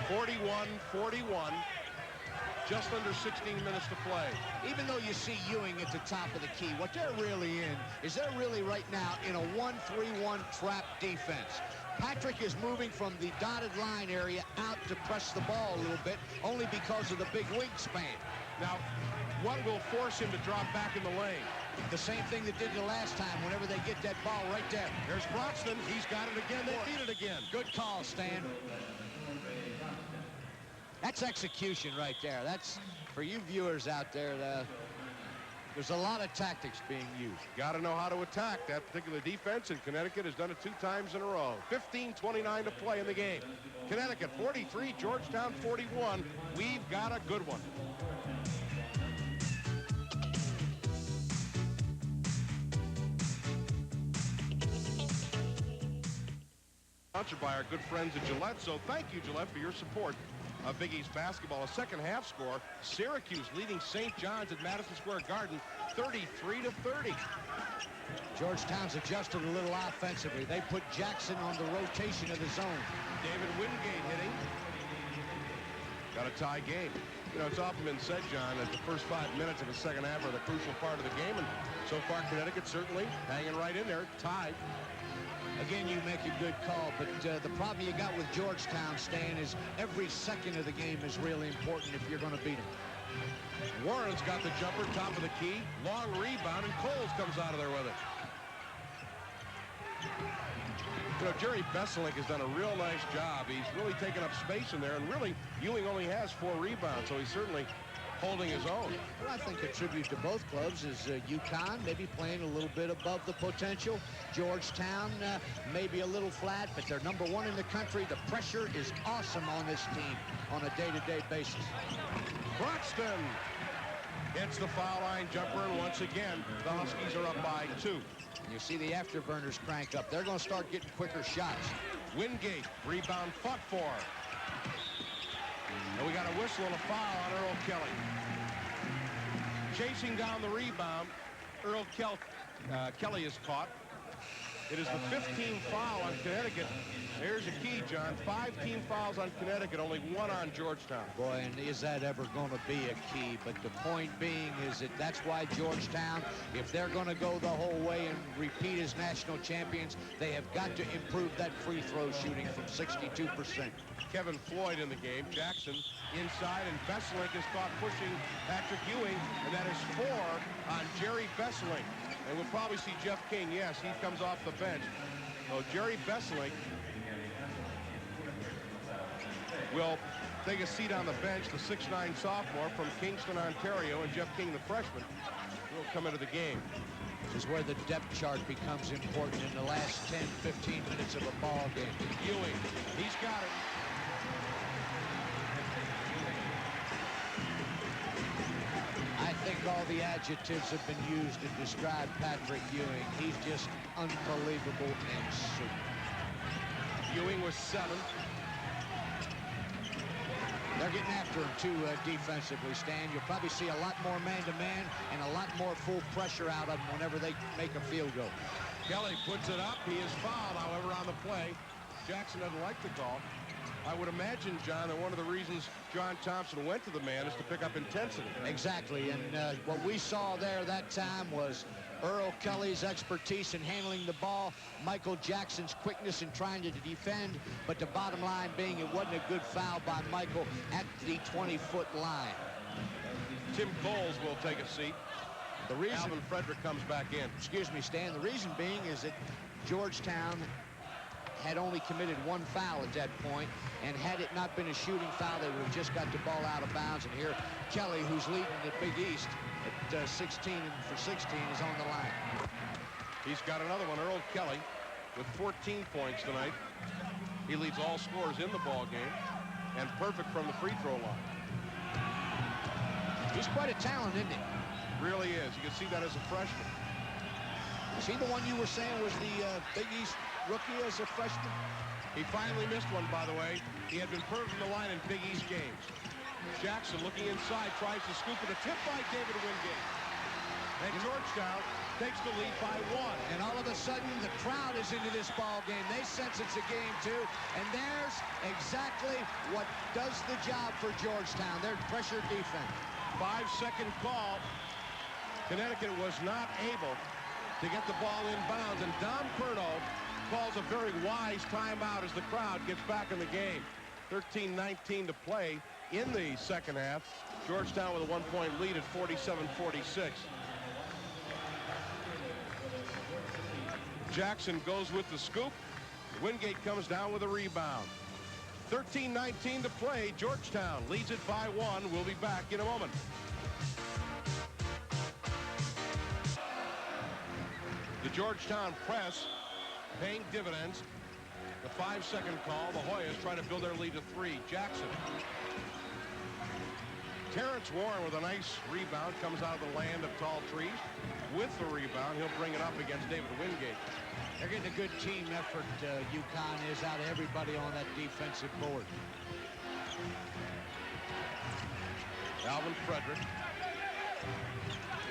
41-41. Just under 16 minutes to play. Even though you see Ewing at the top of the key, what they're really in is they're really right now in a 1-3-1 trap defense. Patrick is moving from the dotted line area out to press the ball a little bit, only because of the big wingspan. Now, what will force him to drop back in the lane? The same thing that did the last time whenever they get that ball right there. There's Broxton. He's got it again. They beat it again. Good call, Stan. That's execution right there. That's, for you viewers out there, there's a lot of tactics being used. Got to know how to attack that particular defense, and Connecticut has done it 2 times in a row. 15:29 to play in the game. Connecticut 43, Georgetown 41. We've got a good one. Sponsored by our good friends at Gillette, so thank you, Gillette, for your support of Big East basketball. A second half score, Syracuse leading St. John's at Madison Square Garden 33-30. Georgetown's adjusted a little offensively. They put Jackson on the rotation of the zone. David Wingate hitting. Got a tie game. You know, it's often been said, John, that the first 5 minutes of the second half are the crucial part of the game, and so far Connecticut certainly hanging right in there, tied. Again, you make a good call, but the problem you got with Georgetown, Stan, is every second of the game is really important if you're going to beat them. Warren's got the jumper, top of the key, long rebound, and Coles comes out of there with it. You know, Jerry Besselink has done a real nice job. He's really taken up space in there, and really, Ewing only has 4 rebounds, so he's certainly holding his own. Well, I think a tribute to both clubs is UConn maybe playing a little bit above the potential. Georgetown maybe a little flat, but they're #1 in the country. The pressure is awesome on this team on a day-to-day basis. Broxton hits the foul line jumper, and once again, the Huskies are up by 2. You see the afterburners crank up. They're going to start getting quicker shots. Wingate, rebound fought for. And we got a whistle and a foul on Earl Kelly. Chasing down the rebound, Kelly is caught. It is the 15th foul on Connecticut. Here's a key, John. 5 team fouls on Connecticut, only 1 on Georgetown. Boy, and is that ever going to be a key? But the point being is that that's why Georgetown, if they're going to go the whole way and repeat as national champions, they have got to improve that free throw shooting from 62%. Kevin Floyd in the game. Jackson inside, and Besselink is caught pushing Patrick Ewing, and that is 4 on Jerry Besselink. And we'll probably see Jeff King. Yes, he comes off the bench. So Jerry Besselink will take a seat on the bench, the 6'9" sophomore from Kingston, Ontario, and Jeff King, the freshman, will come into the game. This is where the depth chart becomes important in the last 10, 15 minutes of a ball game. Ewing, he's got it. I think all the adjectives have been used to describe Patrick Ewing. He's just unbelievable and super. Ewing was 7. They're getting after him, too, defensively, Stan. You'll probably see a lot more man-to-man and a lot more full pressure out of them whenever they make a field goal. Kelly puts it up. He is fouled, however, on the play. Jackson doesn't like the call. I would imagine, John, that one of the reasons John Thompson went to the man is to pick up intensity. Exactly, and what we saw there that time was Earl Kelly's expertise in handling the ball, Michael Jackson's quickness in trying to defend, but the bottom line being it wasn't a good foul by Michael at the 20-foot line. Tim Coles will take a seat. The reason Alvin Frederick comes back in. Excuse me, Stan. The reason being is that Georgetown had only committed 1 foul at that point, and had it not been a shooting foul, they would have just got the ball out of bounds. And here, Kelly, who's leading the Big East at 16 and for 16, is on the line. He's got another one, Earl Kelly, with 14 points tonight. He leads all scorers in the ball game, and perfect from the free throw line. He's quite a talent, isn't he? Really is. You can see that as a freshman. Is he the one you were saying was the Big East rookie as a freshman? He finally missed one, by the way. He had been put from the line in Big East games. Jackson looking inside, tries to scoop it. A tip by David Wingate. And Georgetown takes the lead by 1. And all of a sudden, the crowd is into this ball game. They sense it's a game, too. And there's exactly what does the job for Georgetown. Their pressure defense. 5-second call. Connecticut was not able to get the ball in bounds, and Don Perno calls a very wise timeout as the crowd gets back in the game. 13-19 to play in the second half. Georgetown with a 1-point lead at 47-46. Jackson goes with the scoop. Wingate comes down with a rebound. 13-19 to play. Georgetown leads it by 1. We'll be back in a moment. The Georgetown press paying dividends. The 5-second call. The Hoyas try to build their lead to 3. Jackson. Terrence Warren with a nice rebound comes out of the land of tall trees. With the rebound, he'll bring it up against David Wingate. They're getting a good team effort. UConn is out of everybody on that defensive board. Alvin Frederick.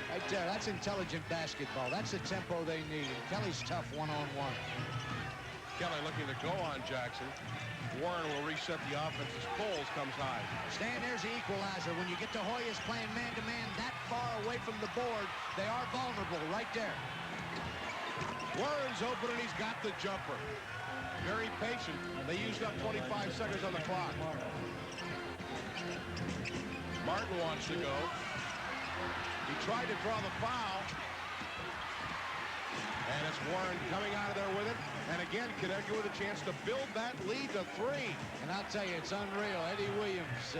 Right there, that's intelligent basketball. That's the tempo they need. And Kelly's tough one-on-one. Kelly looking to go on Jackson. Warren will reset the offense as Coles comes high. Stan, there's the equalizer. When you get the Hoyas playing man-to-man that far away from the board, they are vulnerable right there. Warren's open and he's got the jumper. Very patient. They used up 25 seconds on the clock. Martin wants to go. He tried to draw the foul. And it's Warren coming out of there with it. And again, Connecticut with a chance to build that lead to 3. And I'll tell you, it's unreal. Eddie Williams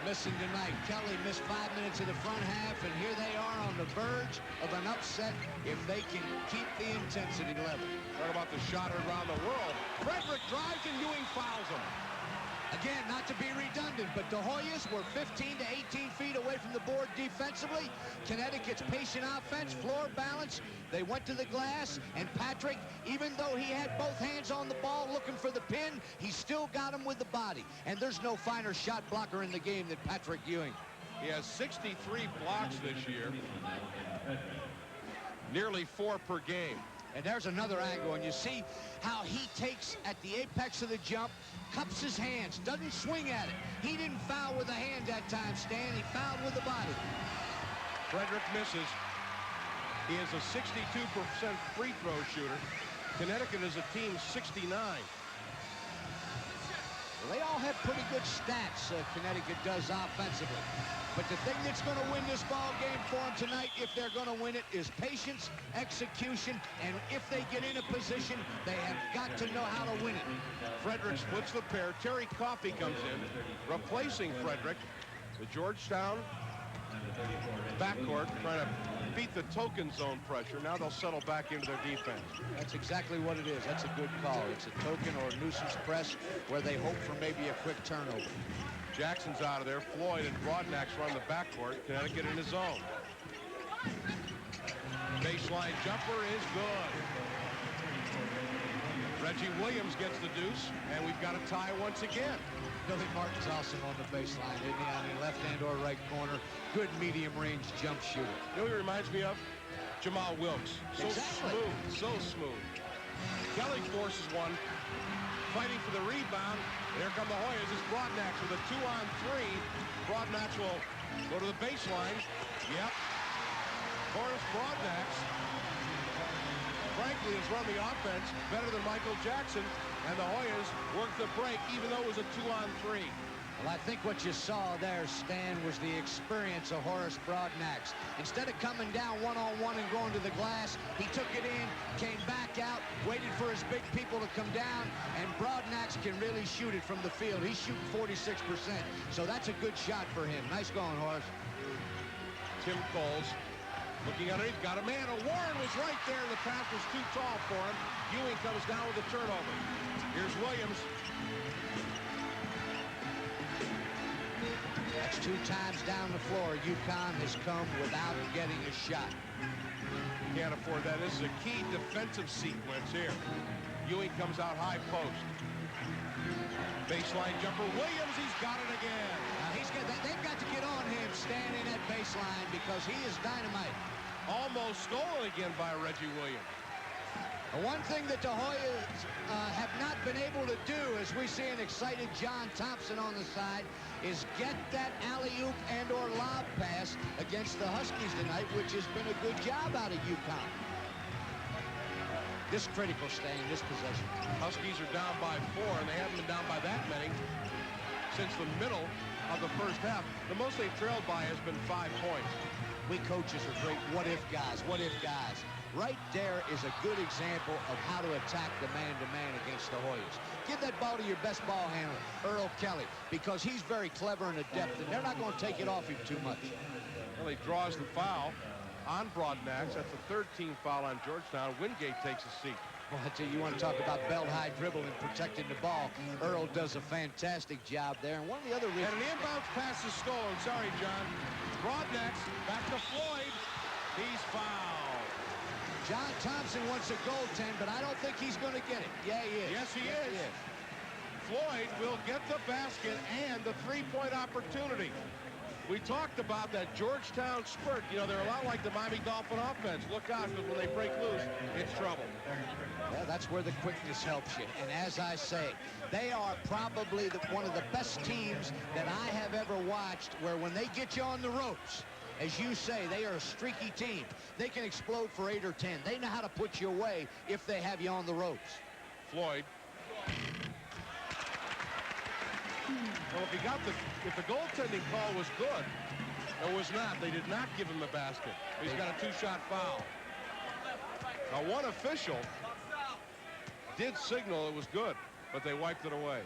missing tonight. Kelly missed 5 minutes of the front half, and here they are on the verge of an upset if they can keep the intensity level. Talk about the shot around the world. Frederick drives and Ewing fouls him. Again, not to be redundant, but the Hoyas were 15 to 18 feet away from the board defensively. Connecticut's patient offense, floor balance. They went to the glass, and Patrick, even though he had both hands on the ball looking for the pin, he still got him with the body. And there's no finer shot blocker in the game than Patrick Ewing. He has 63 blocks this year. Nearly 4 per game. And there's another angle, and you see how he takes at the apex of the jump, cups his hands, doesn't swing at it. He didn't foul with the hand that time, Stan. He fouled with the body. Frederick misses. He is a 62% free throw shooter. Connecticut is a team 69. Well, they all have pretty good stats, Connecticut does offensively. But the thing that's going to win this ball game for them tonight, if they're going to win it, is patience, execution, and if they get in a position, they have got to know how to win it. Frederick splits the pair. Terry Coffey comes in, replacing Frederick. The Georgetown backcourt trying to beat the token zone pressure. Now they'll settle back into their defense. That's exactly what it is. That's a good call. It's a token or a nuisance press where they hope for maybe a quick turnover. Jackson's out of there. Floyd and Broadnax run the backcourt. Connecticut in his zone. Baseline jumper is good. Reggie Williams gets the deuce, and we've got a tie once again. Billy Martin's also on the baseline, isn't he? On the left hand or right corner. Good medium-range jump shooter. You know who he reminds me of? Jamal Wilkes. So Exactly. smooth, so smooth. Kelly forces one, fighting for the rebound. Here come the Hoyas. It's Broadnax with a 2-on-3. Broadnax will go to the baseline. Yep. Horace Broadnax, frankly, has run the offense better than Michael Jackson, and the Hoyas worked the break, even though it was a 2-on-3. Well, I think what you saw there, Stan, was the experience of Horace Broadnax. Instead of coming down one-on-one and going to the glass, he took it in, came back out, waited for his big people to come down, and Broadnax can really shoot it from the field. He's shooting 46%, so that's a good shot for him. Nice going, Horace. Tim Coles looking underneath, got a man. Warren was right there. The pass was too tall for him. Ewing comes down with a turnover. Here's Williams. That's 2 times down the floor. UConn has come without getting a shot. Can't afford that. This is a key defensive sequence here. Ewing comes out high post. Baseline jumper. Williams, he's got it again. They've got to get on him standing at baseline because he is dynamite. Almost stolen again by Reggie Williams. One thing that the Hoyas have not been able to do, as we see an excited John Thompson on the side, is get that alley-oop and or lob pass against the Huskies tonight, which has been a good job out of UConn. This critical stay in this possession. Huskies are down by 4, and they haven't been down by that many since the middle of the first half. The most they've trailed by has been 5 points. We coaches are great what-if guys, what-if guys. Right there is a good example of how to attack the man-to-man against the Hoyas. Give that ball to your best ball handler, Earl Kelly, because he's very clever and adept, and they're not going to take it off him too much. Well, he draws the foul on Broadnax. That's the 13th foul on Georgetown. Wingate takes a seat. Well, I tell you, you want to talk about belt-high dribble and protecting the ball. Earl does a fantastic job there. And one of the other reasons... And an inbounds pass is stolen. Sorry, John. Broadnax back to Floyd. He's fouled. John Thompson wants a goaltend, but I don't think he's going to get it. Yeah, he is. Yes, he is. Floyd will get the basket and the three-point opportunity. We talked about that Georgetown spurt. You know, they're a lot like the Miami Dolphin offense. Look out, because when they break loose, it's trouble. Well, that's where the quickness helps you. And as I say, they are probably one of the best teams that I have ever watched, where when they get you on the ropes, as you say, they are a streaky team. They can explode for 8 or 10. They know how to put you away if they have you on the ropes. Floyd. Well, if the goaltending call was good, it was not. They did not give him the basket. He's got a 2-shot foul. Now, one official did signal it was good, but they wiped it away.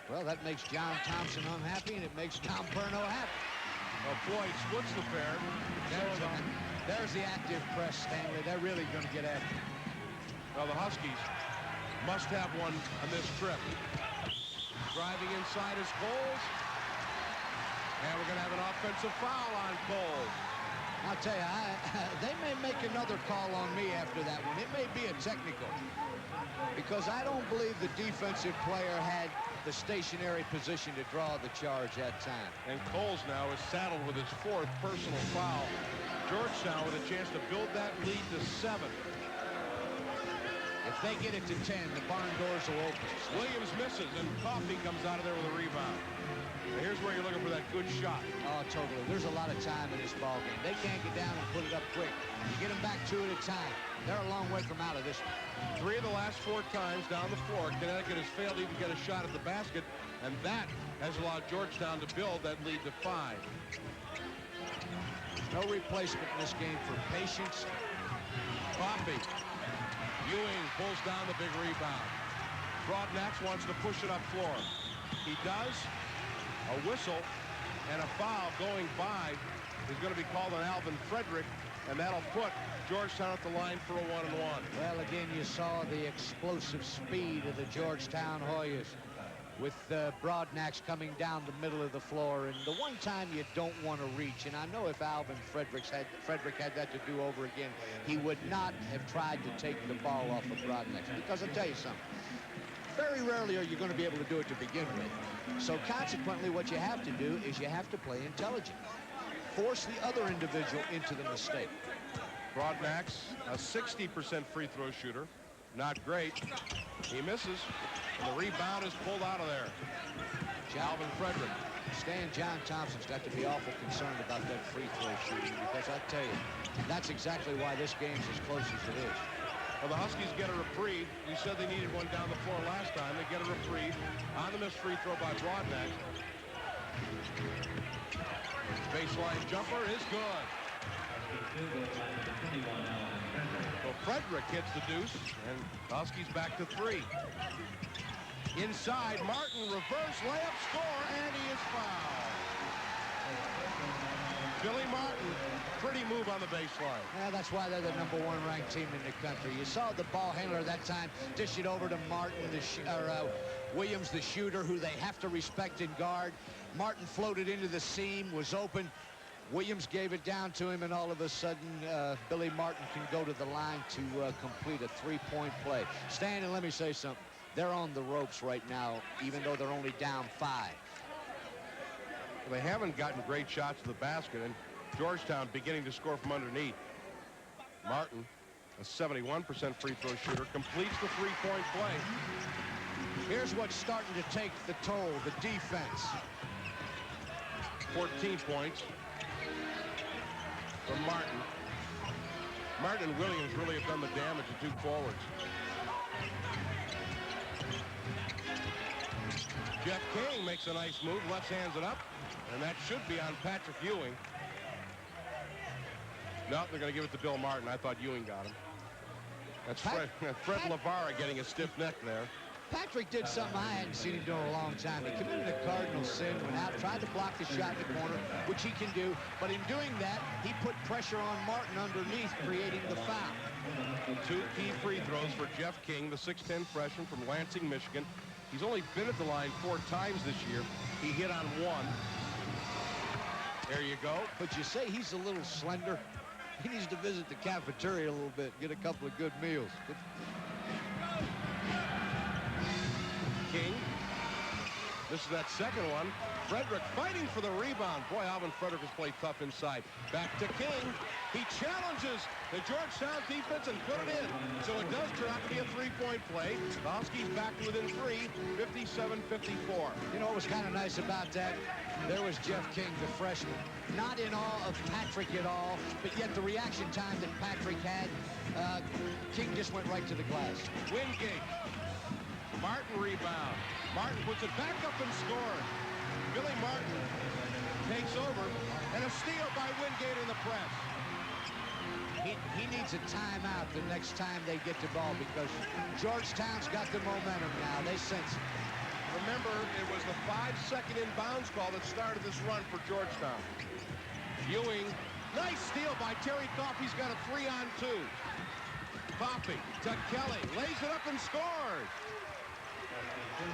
Well, that makes John Thompson unhappy, and it makes Tom Perno happy. Well, Floyd splits the pair. There's the active press, Stanley. They're really going to get after it. Well, the Huskies must have one on this trip. Driving inside is Coles. And we're going to have an offensive foul on Coles. I'll tell you, they may make another call on me after that one. It may be a technical, because I don't believe the defensive player had the stationary position to draw the charge that time. And Coles now is saddled with his 4th personal foul. Georgetown with a chance to build that lead to 7. If they get it to 10, the barn doors will open. Williams misses, and Coffey comes out of there with a rebound. Now here's where you're looking for that good shot. Oh, totally. There's a lot of time in this ball game. They can't get down and put it up quick. You get them back 2 at a time. They're a long way from out of this one. 3 of the last 4 times down the floor, Connecticut has failed to even get a shot at the basket, and that has allowed Georgetown to build that lead to 5. No replacement in this game for patience. Coffey. Ewing pulls down the big rebound. Broadnax wants to push it up floor. He does. A whistle and a foul going by is going to be called on Alvin Frederick, and that'll put Georgetown at the line for a 1-and-1. Well, again, you saw the explosive speed of the Georgetown Hoyas, with Broadnax coming down the middle of the floor. And the one time you don't want to reach, and I know if Alvin Frederick had that to do over again, he would not have tried to take the ball off of Broadnax. Because I'll tell you something, very rarely are you going to be able to do it to begin with. So consequently, what you have to do is you have to play intelligent. Force the other individual into the mistake. Broadnax, a 60% free throw shooter. Not great. He misses. And the rebound is pulled out of there. Alvin Frederick. Stan, John Thompson's got to be awful concerned about that free throw shooting, because I tell you, that's exactly why this game's as close as it is. Well, the Huskies get a reprieve. We said they needed one down the floor last time. They get a reprieve on the missed free throw by Broadnax. Baseline jumper is good. So Frederick hits the deuce, and the Huskies back to 3. Inside, Martin, reverse layup, score, and he is fouled. Billy Martin, pretty move on the baseline. Yeah, that's why they're the #1 ranked team in the country. You saw the ball handler that time dish it over to Martin, Williams, the shooter, who they have to respect and guard. Martin floated into the seam, was open. Williams gave it down to him, and all of a sudden, Billy Martin can go to the line to complete a 3-point play. Stan, and let me say something. They're on the ropes right now, even though they're only down 5. They haven't gotten great shots to the basket, and Georgetown beginning to score from underneath. Martin, a 71% free throw shooter, completes the 3-point play. Here's what's starting to take the toll, the defense. 14 points from Martin. Martin and Williams really have done the damage to 2 forwards. Jeff King makes a nice move, left hands it up, and that should be on Patrick Ewing. No, they're going to give it to Bill Martin. I thought Ewing got him. That's Fred Lavara getting a stiff neck there. Patrick did something I hadn't seen him do in a long time. He committed a cardinal sin, went out, tried to block the shot in the corner, which he can do. But in doing that, he put pressure on Martin underneath, creating the foul. 2 key free throws for Jeff King, the 6'10 freshman from Lansing, Michigan. He's only been at the line 4 times this year. He hit on 1. There you go. But you say he's a little slender. He needs to visit the cafeteria a little bit, get a couple of good meals. King This is that second one. Frederick fighting for the rebound. Boy, Alvin Frederick has played tough inside. Back to King. He challenges the Georgetown defense and put it in. So it does turn out to be a three-point play. The Huskies back to within 3, 57-54. You know what was kind of nice about that? There was Jeff King, the freshman. Not in awe of Patrick at all, but yet the reaction time that Patrick had, King just went right to the glass. Wingate. Martin rebound. Martin puts it back up and scores. Billy Martin takes over, and a steal by Wingate in the press. He needs a timeout the next time they get the ball because Georgetown's got the momentum now. They sense it. Remember, it was the 5-second inbounds call that started this run for Georgetown. Ewing, nice steal by Terry Coffey. He's got a 3-on-2. Coffey to Kelly, lays it up and scores.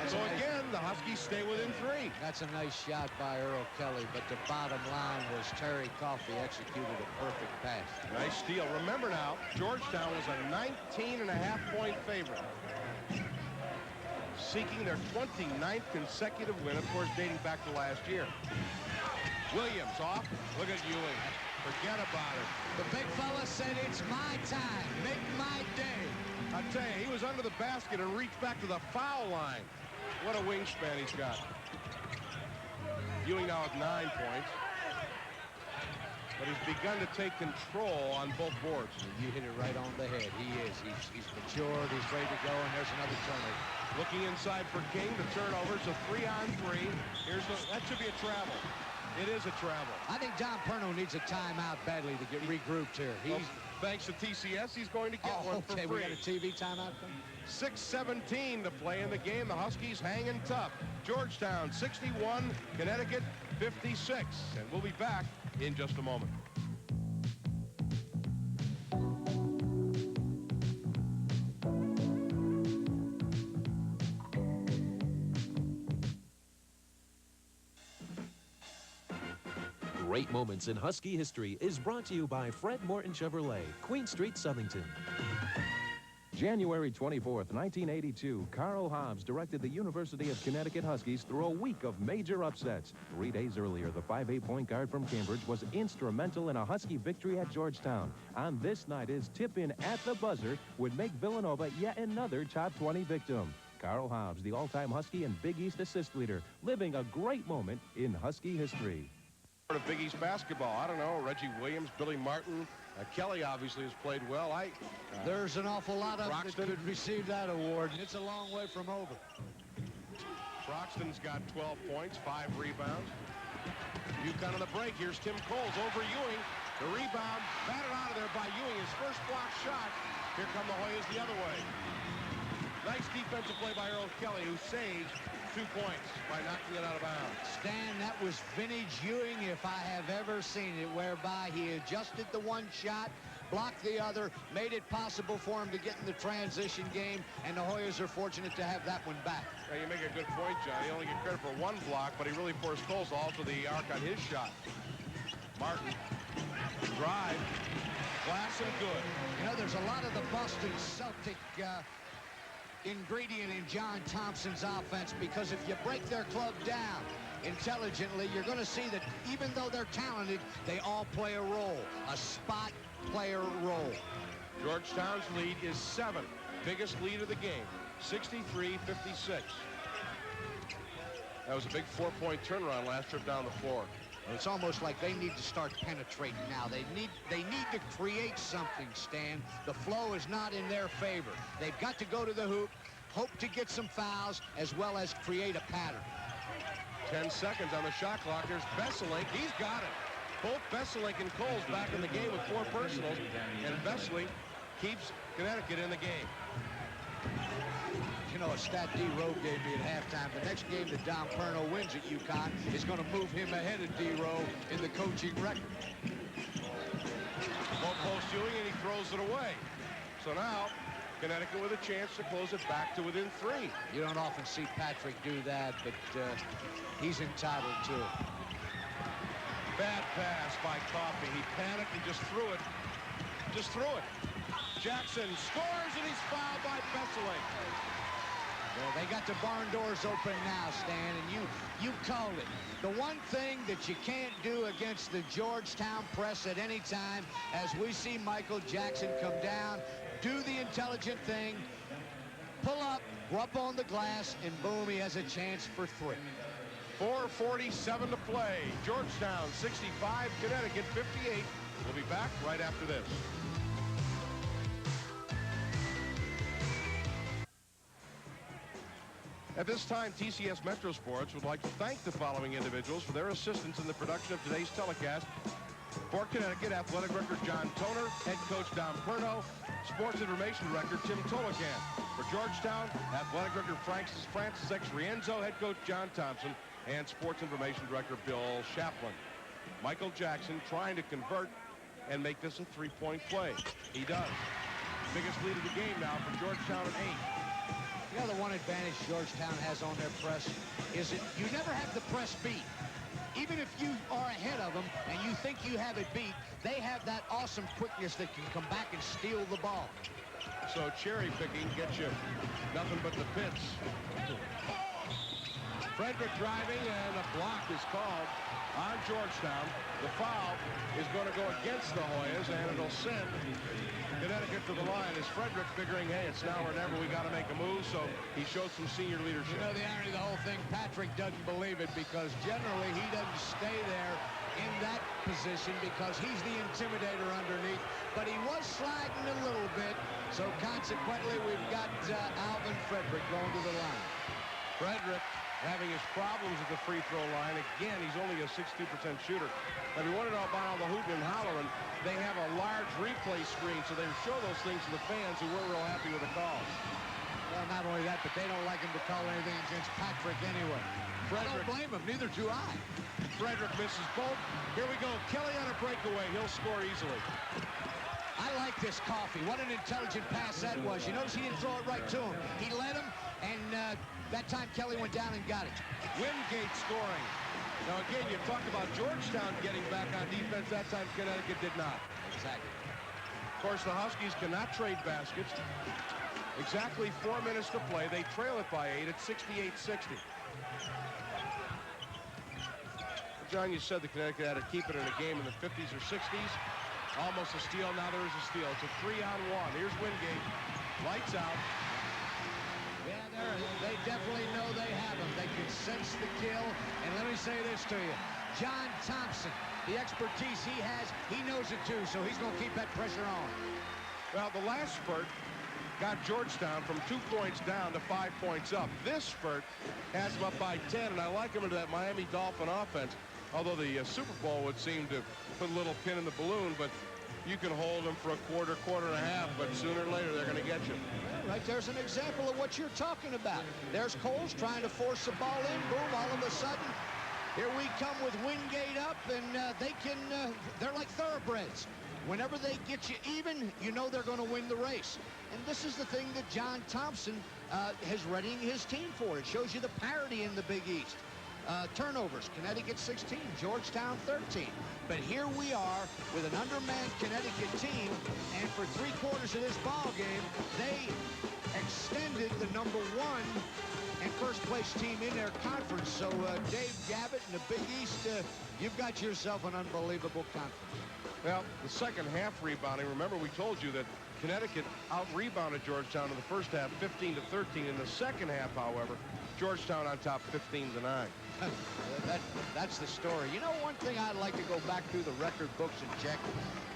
So again, the Huskies stay within 3. That's a nice shot by Earl Kelly, but the bottom line was Terry Coffey executed a perfect pass. Nice steal. Remember now, Georgetown was a 19.5-point favorite, seeking their 29th consecutive win, of course, dating back to last year. Williams off. Look at Ewing. Forget about it. The big fella said, "It's my time. Make my day." I tell you, he was under the basket and reached back to the foul line. What a wingspan he's got. Ewing now with 9 points. But he's begun to take control on both boards. You hit it right on the head. He is. He's matured. He's ready to go, and there's another turnover. Looking inside for King. The turnover. So 3-on-3. That should be a travel. It is a travel. I think Don Perno needs a timeout badly to get regrouped here. Thanks to TCS, he's going to get one for free. We got a TV timeout. 6:17 to play in the game. The Huskies hanging tough. Georgetown 61, Connecticut 56. And we'll be back in just a moment. Great Moments in Husky History is brought to you by Fred Morton Chevrolet, Queen Street, Southington. January 24th, 1982, Carl Hobbs directed the University of Connecticut Huskies through a week of major upsets. 3 days earlier, the 5'8" point guard from Cambridge was instrumental in a Husky victory at Georgetown. On this night, his tip-in at the buzzer would make Villanova yet another top 20 victim. Carl Hobbs, the all-time Husky and Big East assist leader, living a great moment in Husky history. Of Big East basketball, I don't know, Reggie Williams, Billy Martin, Kelly obviously has played well. There's an awful lot of them that could receive that award, and it's a long way from over. Broxton's got 12 points, 5 rebounds. UConn on the break. Here's Tim Coles over Ewing. The rebound batted out of there by Ewing. His first block shot. Here come the Hoyas the other way. Nice defensive play by Earl Kelly, who saves 2 points by knocking it out of bounds. Stan, that was vintage Ewing if I have ever seen it, whereby he adjusted the one shot, blocked the other, made it possible for him to get in the transition game, and the Hoyas are fortunate to have that one back. Yeah, you make a good point, John. He only get credit for one block, but he really forced Coles to alter the arc on his shot. Martin, drive, glass and good. You know, there's a lot of the Boston Celtic ingredient in John Thompson's offense, because if you break their club down intelligently, you're going to see that even though they're talented, they all play a role, a spot player role. Georgetown's lead is 7, biggest lead of the game, 63-56. That was a big 4-point turnaround last trip down the floor. It's almost like they need to start penetrating now. They need to create something, Stan. The flow is not in their favor. They've got to go to the hoop, hope to get some fouls, as well as create a pattern. 10 seconds on the shot clock. There's Besselink. He's got it. Both Besselink and Coles back in the game with 4 personals, and Besselink keeps Connecticut in the game. You know, a stat D. Rowe gave me at halftime. The next game that Don Perno wins at UConn is going to move him ahead of D. Rowe in the coaching record. Low post Ewing, and he throws it away. So now, Connecticut with a chance to close it back to within 3. You don't often see Patrick do that, but he's entitled to it. Bad pass by Coffey. He panicked and just threw it. Jackson scores, and he's fouled by Besselink. Yeah, they got the barn doors open now, Stan, and you called it. The one thing that you can't do against the Georgetown press at any time, as we see Michael Jackson come down, do the intelligent thing, pull up, go up on the glass, and boom, he has a chance for 3. 4:47 to play. Georgetown 65, Connecticut 58. We'll be back right after this. At this time, TCS Metro Sports would like to thank the following individuals for their assistance in the production of today's telecast. For Connecticut, Athletic Director John Toner, Head Coach Don Perno, Sports Information Director Tim Tolican. For Georgetown, Athletic Director Francis X. Rienzo, Head Coach John Thompson, and Sports Information Director Bill Chaplin. Michael Jackson trying to convert and make this a three-point play. He does. Biggest lead of the game now for Georgetown at 8. You know, the one advantage Georgetown has on their press is that you never have the press beat. Even if you are ahead of them and you think you have it beat, they have that awesome quickness that can come back and steal the ball. So cherry picking gets you nothing but the pits. Frederick driving, and a block is called on Georgetown. The foul is going to go against the Hoyas, and it'll send Connecticut to the line as Frederick figuring, hey, it's now or never, we got to make a move, so he showed some senior leadership. You know the irony of the whole thing, Patrick doesn't believe it because generally he doesn't stay there in that position because he's the intimidator underneath, but he was sliding a little bit, so consequently we've got Alvin Frederick going to the line. Frederick having his problems at the free throw line. Again, he's only a 62% shooter. Now, if you want to know about all the hooting and hollering, they have a large replay screen, so they show those things to the fans who weren't real happy with the calls. Well, not only that, but they don't like him to call anything against Patrick anyway. I don't blame him. Neither do I. Frederick misses both. Here we go. Kelly on a breakaway. He'll score easily. I like this coffee. What an intelligent pass that was. You notice he didn't throw it right to him. He let him, and that time Kelly went down and got it. Wingate scoring. Now, again, you talk about Georgetown getting back on defense. That time Connecticut did not. Exactly. Of course, the Huskies cannot trade baskets. Exactly 4 minutes to play. They trail it by 8 at 68-60. John, you said the Connecticut had to keep it in a game in the 50s or 60s. Almost a steal. Now there is a steal. It's a 3-on-1. Here's Wingate. Lights out. Yeah, they definitely know they have him. They can sense the kill. And let me say this to you. John Thompson, the expertise he has, he knows it too, so he's going to keep that pressure on. Well, the last spurt got Georgetown from 2 points down to 5 points up. This spurt has them up by 10, and I like him into that Miami Dolphin offense. Although the Super Bowl would seem to put a little pin in the balloon, but you can hold them for a quarter, quarter and a half, but sooner or later they're going to get you. Well, right there's an example of what you're talking about. There's Coles trying to force the ball in. Boom, all of a sudden, here we come with Wingate up, and they're like thoroughbreds. Whenever they get you even, you know they're going to win the race. And this is the thing that John Thompson is readying his team for. It shows you the parity in the Big East. Turnovers, Connecticut 16, Georgetown 13. But here we are with an undermanned Connecticut team, and for 3/4 of this ball game, they extended the #1 and first-place team in their conference. So, Dave Gavitt and the Big East, you've got yourself an unbelievable conference. Well, the second half rebounding, remember we told you that Connecticut out-rebounded Georgetown in the first half 15-13. In the second half, however, Georgetown on top 15-9. That's the story. You know, one thing I'd like to go back through the record books and check.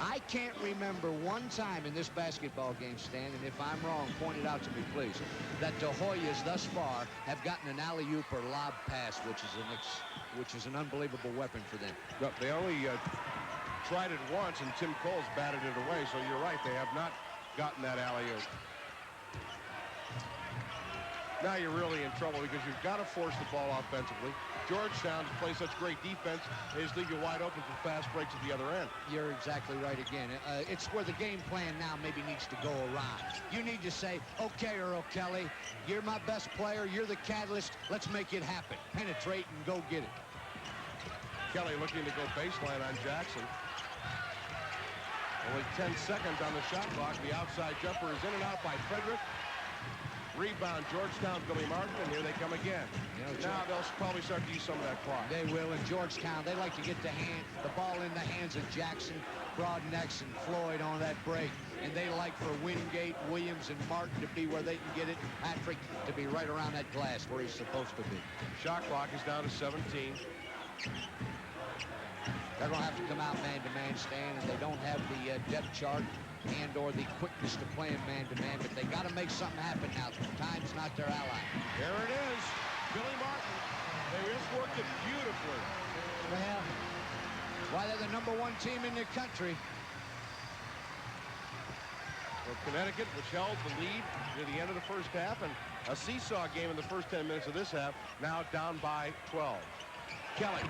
I can't remember one time in this basketball game, Stan, and if I'm wrong, point it out to me, please, that the Hoyas thus far have gotten an alley-oop or lob pass, which is an unbelievable weapon for them. No, they only tried it once, and Tim Coles batted it away, so you're right, they have not gotten that alley-oop. Now you're really in trouble because you've got to force the ball offensively. Georgetown, to play such great defense, is leaving you wide open for fast breaks at the other end. You're exactly right again. It's where the game plan now maybe needs to go awry. You need to say, okay, Earl Kelly, you're my best player. You're the catalyst. Let's make it happen. Penetrate and go get it. Kelly looking to go baseline on Jackson. Only 10 seconds on the shot clock. The outside jumper is in and out by Frederick. Rebound, Georgetown, Billy Martin, and here they come again. Now they'll probably start to use some of that clock. They will. In Georgetown, they like to get the ball in the hands of Jackson, Broadnex, and Floyd on that break. And they like for Wingate, Williams, and Martin to be where they can get it, and Patrick to be right around that glass where he's supposed to be. Shot clock is down to 17. They're going to have to come out man-to-man, Stan, and they don't have the depth chart and or the quickness to play in man-to-man, but they got to make something happen now. Time's not their ally. There it is. Billy Martin. They just worked it beautifully. Well, why they're the #1 team in the country. So Connecticut, which held the lead near the end of the first half, and a seesaw game in the first 10 minutes of this half, now down by 12. Kelly.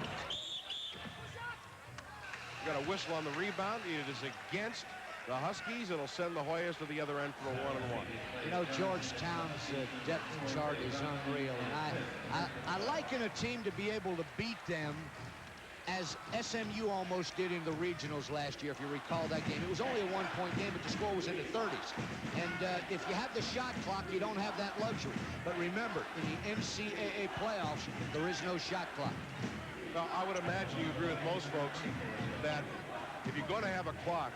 Got a whistle on the rebound. It is against the Huskies. It'll send the Hoyas to the other end for a 1-on-1. You know, Georgetown's depth chart is unreal, and I liken a team to be able to beat them as SMU almost did in the regionals last year, if you recall that game. It was only a 1-point game, but the score was in the 30s. And if you have the shot clock, you don't have that luxury. But remember, in the NCAA playoffs, there is no shot clock. Well, I would imagine you agree with most folks that if you're going to have a clock,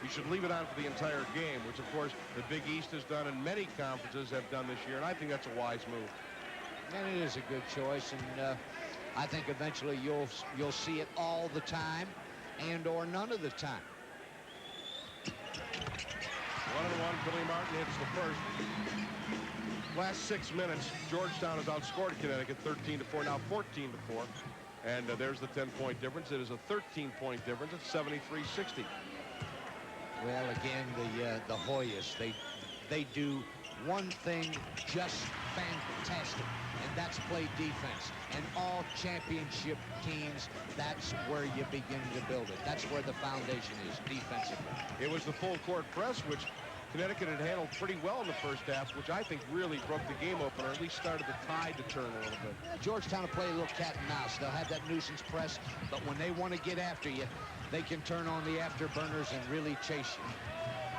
you should leave it on for the entire game, which, of course, the Big East has done and many conferences have done this year, and I think that's a wise move. And it is a good choice, and I think eventually you'll see it all the time and or none of the time. 1-on-1, Billy Martin hits the first. Last 6 minutes, Georgetown has outscored Connecticut 13-4, now 14-4. And there's the 10-point difference. It is a 13-point difference. It's 73-60. Well, again, the Hoyas, they do one thing just fantastic, and that's play defense. And all championship teams, that's where you begin to build it. That's where the foundation is, defensively. It was the full court press, which Connecticut had handled pretty well in the first half, which I think really broke the game open, or at least started the tide to turn a little bit. Georgetown will play a little cat and mouse. They'll have that nuisance press, but when they want to get after you, they can turn on the afterburners and really chase you.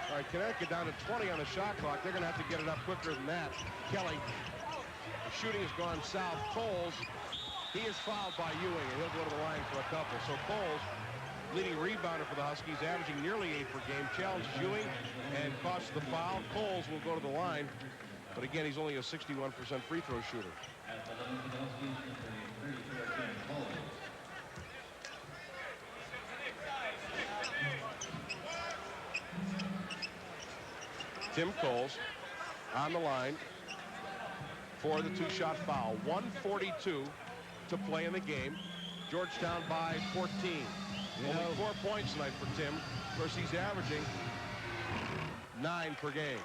All right, Connecticut down to 20 on the shot clock. They're going to have to get it up quicker than that. Kelly, the shooting has gone south. Coles, he is fouled by Ewing, and he'll go to the line for a couple. So Coles, leading rebounder for the Huskies, averaging nearly 8 per game, challenges Ewing and costs the foul. Coles will go to the line, but again, he's only a 61% free throw shooter. Tim Coles on the line for the two-shot foul. 1:42 to play in the game. Georgetown by 14. Only 4 points tonight for Tim. Of course, he's averaging 9 per game.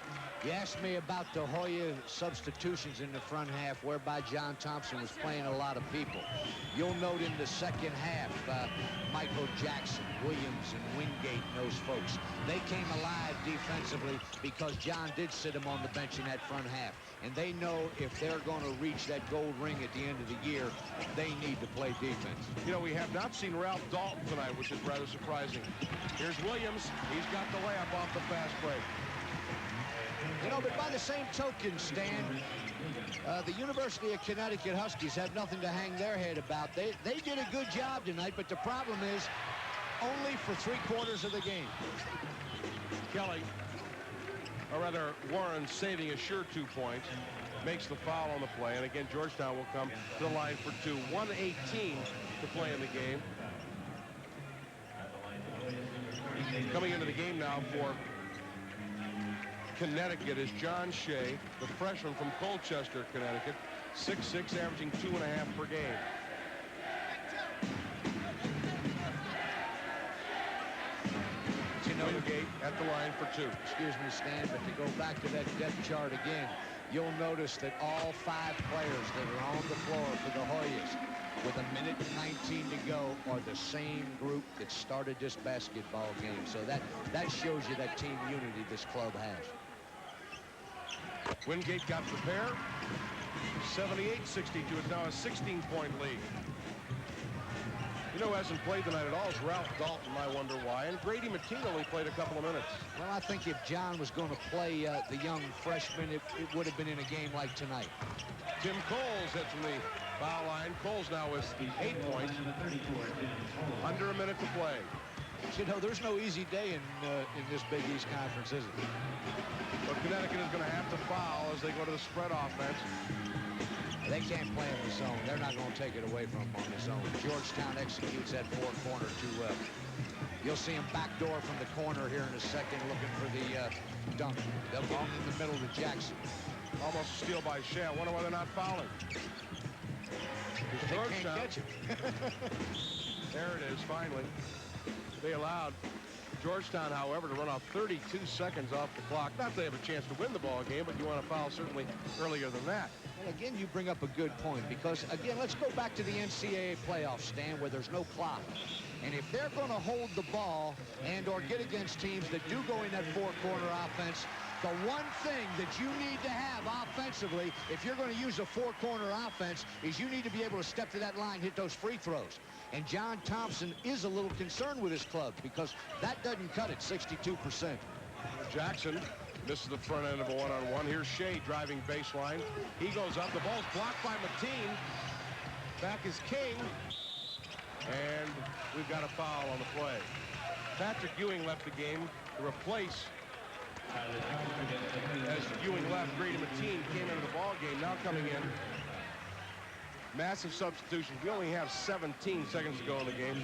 You asked me about the Hoya substitutions in the front half, whereby John Thompson was playing a lot of people. You'll note in the second half, Michael Jackson, Williams, and Wingate, and those folks, they came alive defensively because John did sit them on the bench in that front half. And they know if they're going to reach that gold ring at the end of the year, they need to play defense. You know, we have not seen Ralph Dalton tonight, which is rather surprising. Here's Williams. He's got the layup off the fast break. You know, but by the same token, Stan, the University of Connecticut Huskies have nothing to hang their head about. They did a good job tonight, but the problem is only for 3/4 of the game. Kelly, or rather Warren, saving a sure 2 points, makes the foul on the play. And again, Georgetown will come to the line for 2. 1:18 to play in the game. Coming into the game now for Connecticut is John Shea, the freshman from Colchester, Connecticut, 6'6", averaging 2.5 per game. Wingate at the line for 2. Excuse me, Stan, but to go back to that depth chart again, you'll notice that all 5 players that are on the floor for the Hoyas with 1:19 to go are the same group that started this basketball game. So that shows you that team unity this club has. Wingate got prepared. 78-62. It's now a 16-point lead. You know who hasn't played tonight at all is Ralph Dalton. I wonder why. And Grady Mateen only played a couple of minutes. Well, I think if John was going to play the young freshman, it would have been in a game like tonight. Tim Coles hits from the foul line. Coles now with 8 points. Under a minute to play. You know, there's no easy day in this Big East Conference, is it? But Connecticut is going to have to foul as they go to the spread offense. They can't play in the zone. They're not going to take it away from them on the zone. Georgetown executes that four-corner too well. You'll see him backdoor from the corner here in a second looking for the dunk. They'll get it in the middle to Jackson. Almost a steal by Shea. I wonder why they're not fouling. They can't catch it. There it is, finally. They allowed Georgetown, however, to run off 32 seconds off the clock. Not that they have a chance to win the ball game, but you want to foul certainly earlier than that. Well, again, you bring up a good point because, again, let's go back to the NCAA playoffs, Stan, where there's no clock. And if they're going to hold the ball and or get against teams that do go in that four-corner offense, the one thing that you need to have offensively, if you're going to use a four-corner offense, is you need to be able to step to that line, hit those free throws. And John Thompson is a little concerned with his club because that doesn't cut it, 62%. Jackson misses the front end of a one-on-one. Here's Shea driving baseline. He goes up. The ball's blocked by Mateen. Back is King. And we've got a foul on the play. Patrick Ewing left the game to replace. As Ewing left, Grady Mateen came into the ball game. Now coming in. Massive substitution. We only have 17 seconds to go in the game.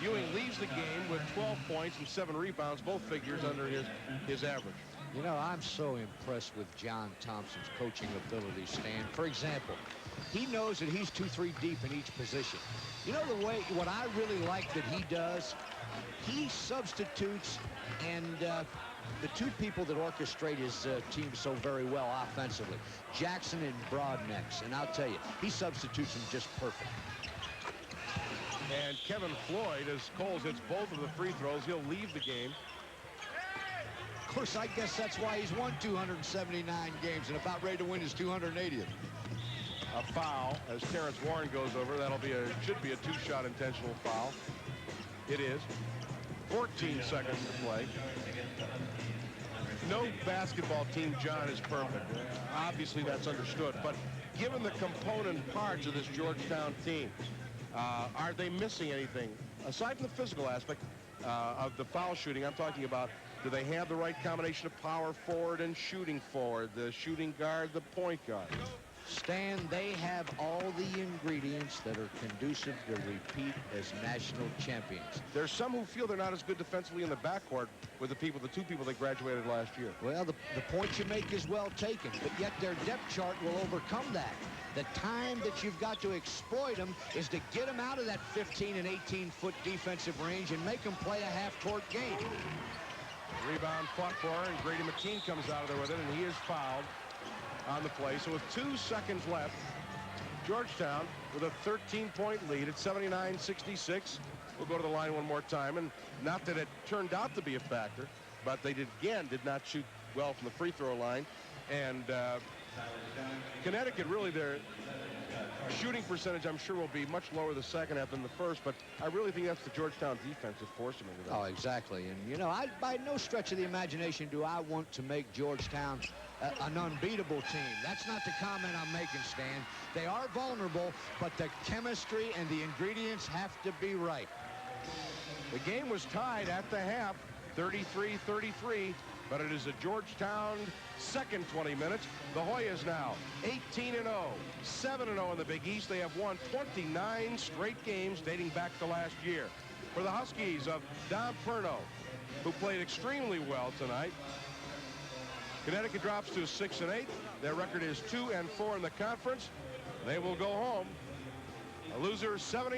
Ewing leaves the game with 12 points and 7 rebounds, both figures under his average. You know, I'm so impressed with John Thompson's coaching ability, Stan. For example, he knows that he's 2-3 deep in each position. You know what I really like that he does? He substitutes, and the two people that orchestrate his team so very well offensively, Jackson and Broadnecks. And I'll tell you, he substitutes them just perfect. And Kevin Floyd, as Coles hits both of the free throws, he'll leave the game. Of course, I guess that's why he's won 279 games and about ready to win his 280th. A foul as Terrence Warren goes over. Should be a two-shot intentional foul. It is. 14 seconds to play. No basketball team, John, is perfect. Obviously, that's understood. But given the component parts of this Georgetown team, are they missing anything? Aside from the physical aspect of the foul shooting, I'm talking about, do they have the right combination of power forward and shooting forward, the shooting guard, the point guard? Stan, they have all the ingredients that are conducive to repeat as national champions. There's some who feel they're not as good defensively in the backcourt with the two people that graduated last year. Well, the point you make is well taken, but yet their depth chart will overcome that. The time that you've got to exploit them is to get them out of that 15 and 18-foot defensive range and make them play a half-court game. Rebound fought for, and Grady Mateen comes out of there with it, and he is fouled on the play. So with 2 seconds left, Georgetown with a 13-point lead at 79-66. We'll go to the line one more time, and not that it turned out to be a factor, but they did not shoot well from the free throw line. And Connecticut, really, their shooting percentage, I'm sure, will be much lower the second half than the first, but I really think that's the Georgetown defense that forced them into that. Oh, exactly. And, you know, by no stretch of the imagination do I want to make Georgetown an unbeatable team. That's not the comment I'm making, Stan. They are vulnerable, but the chemistry and the ingredients have to be right. The game was tied at the half, 33-33, but it is a Georgetown second 20 minutes. The Hoyas now 18-0, 7-0 in the Big East. They have won 29 straight games dating back to last year. For the Huskies of Don Perno, who played extremely well tonight, Connecticut drops to 6-8. Their record is 2-4 in the conference. They will go home. A loser, 70.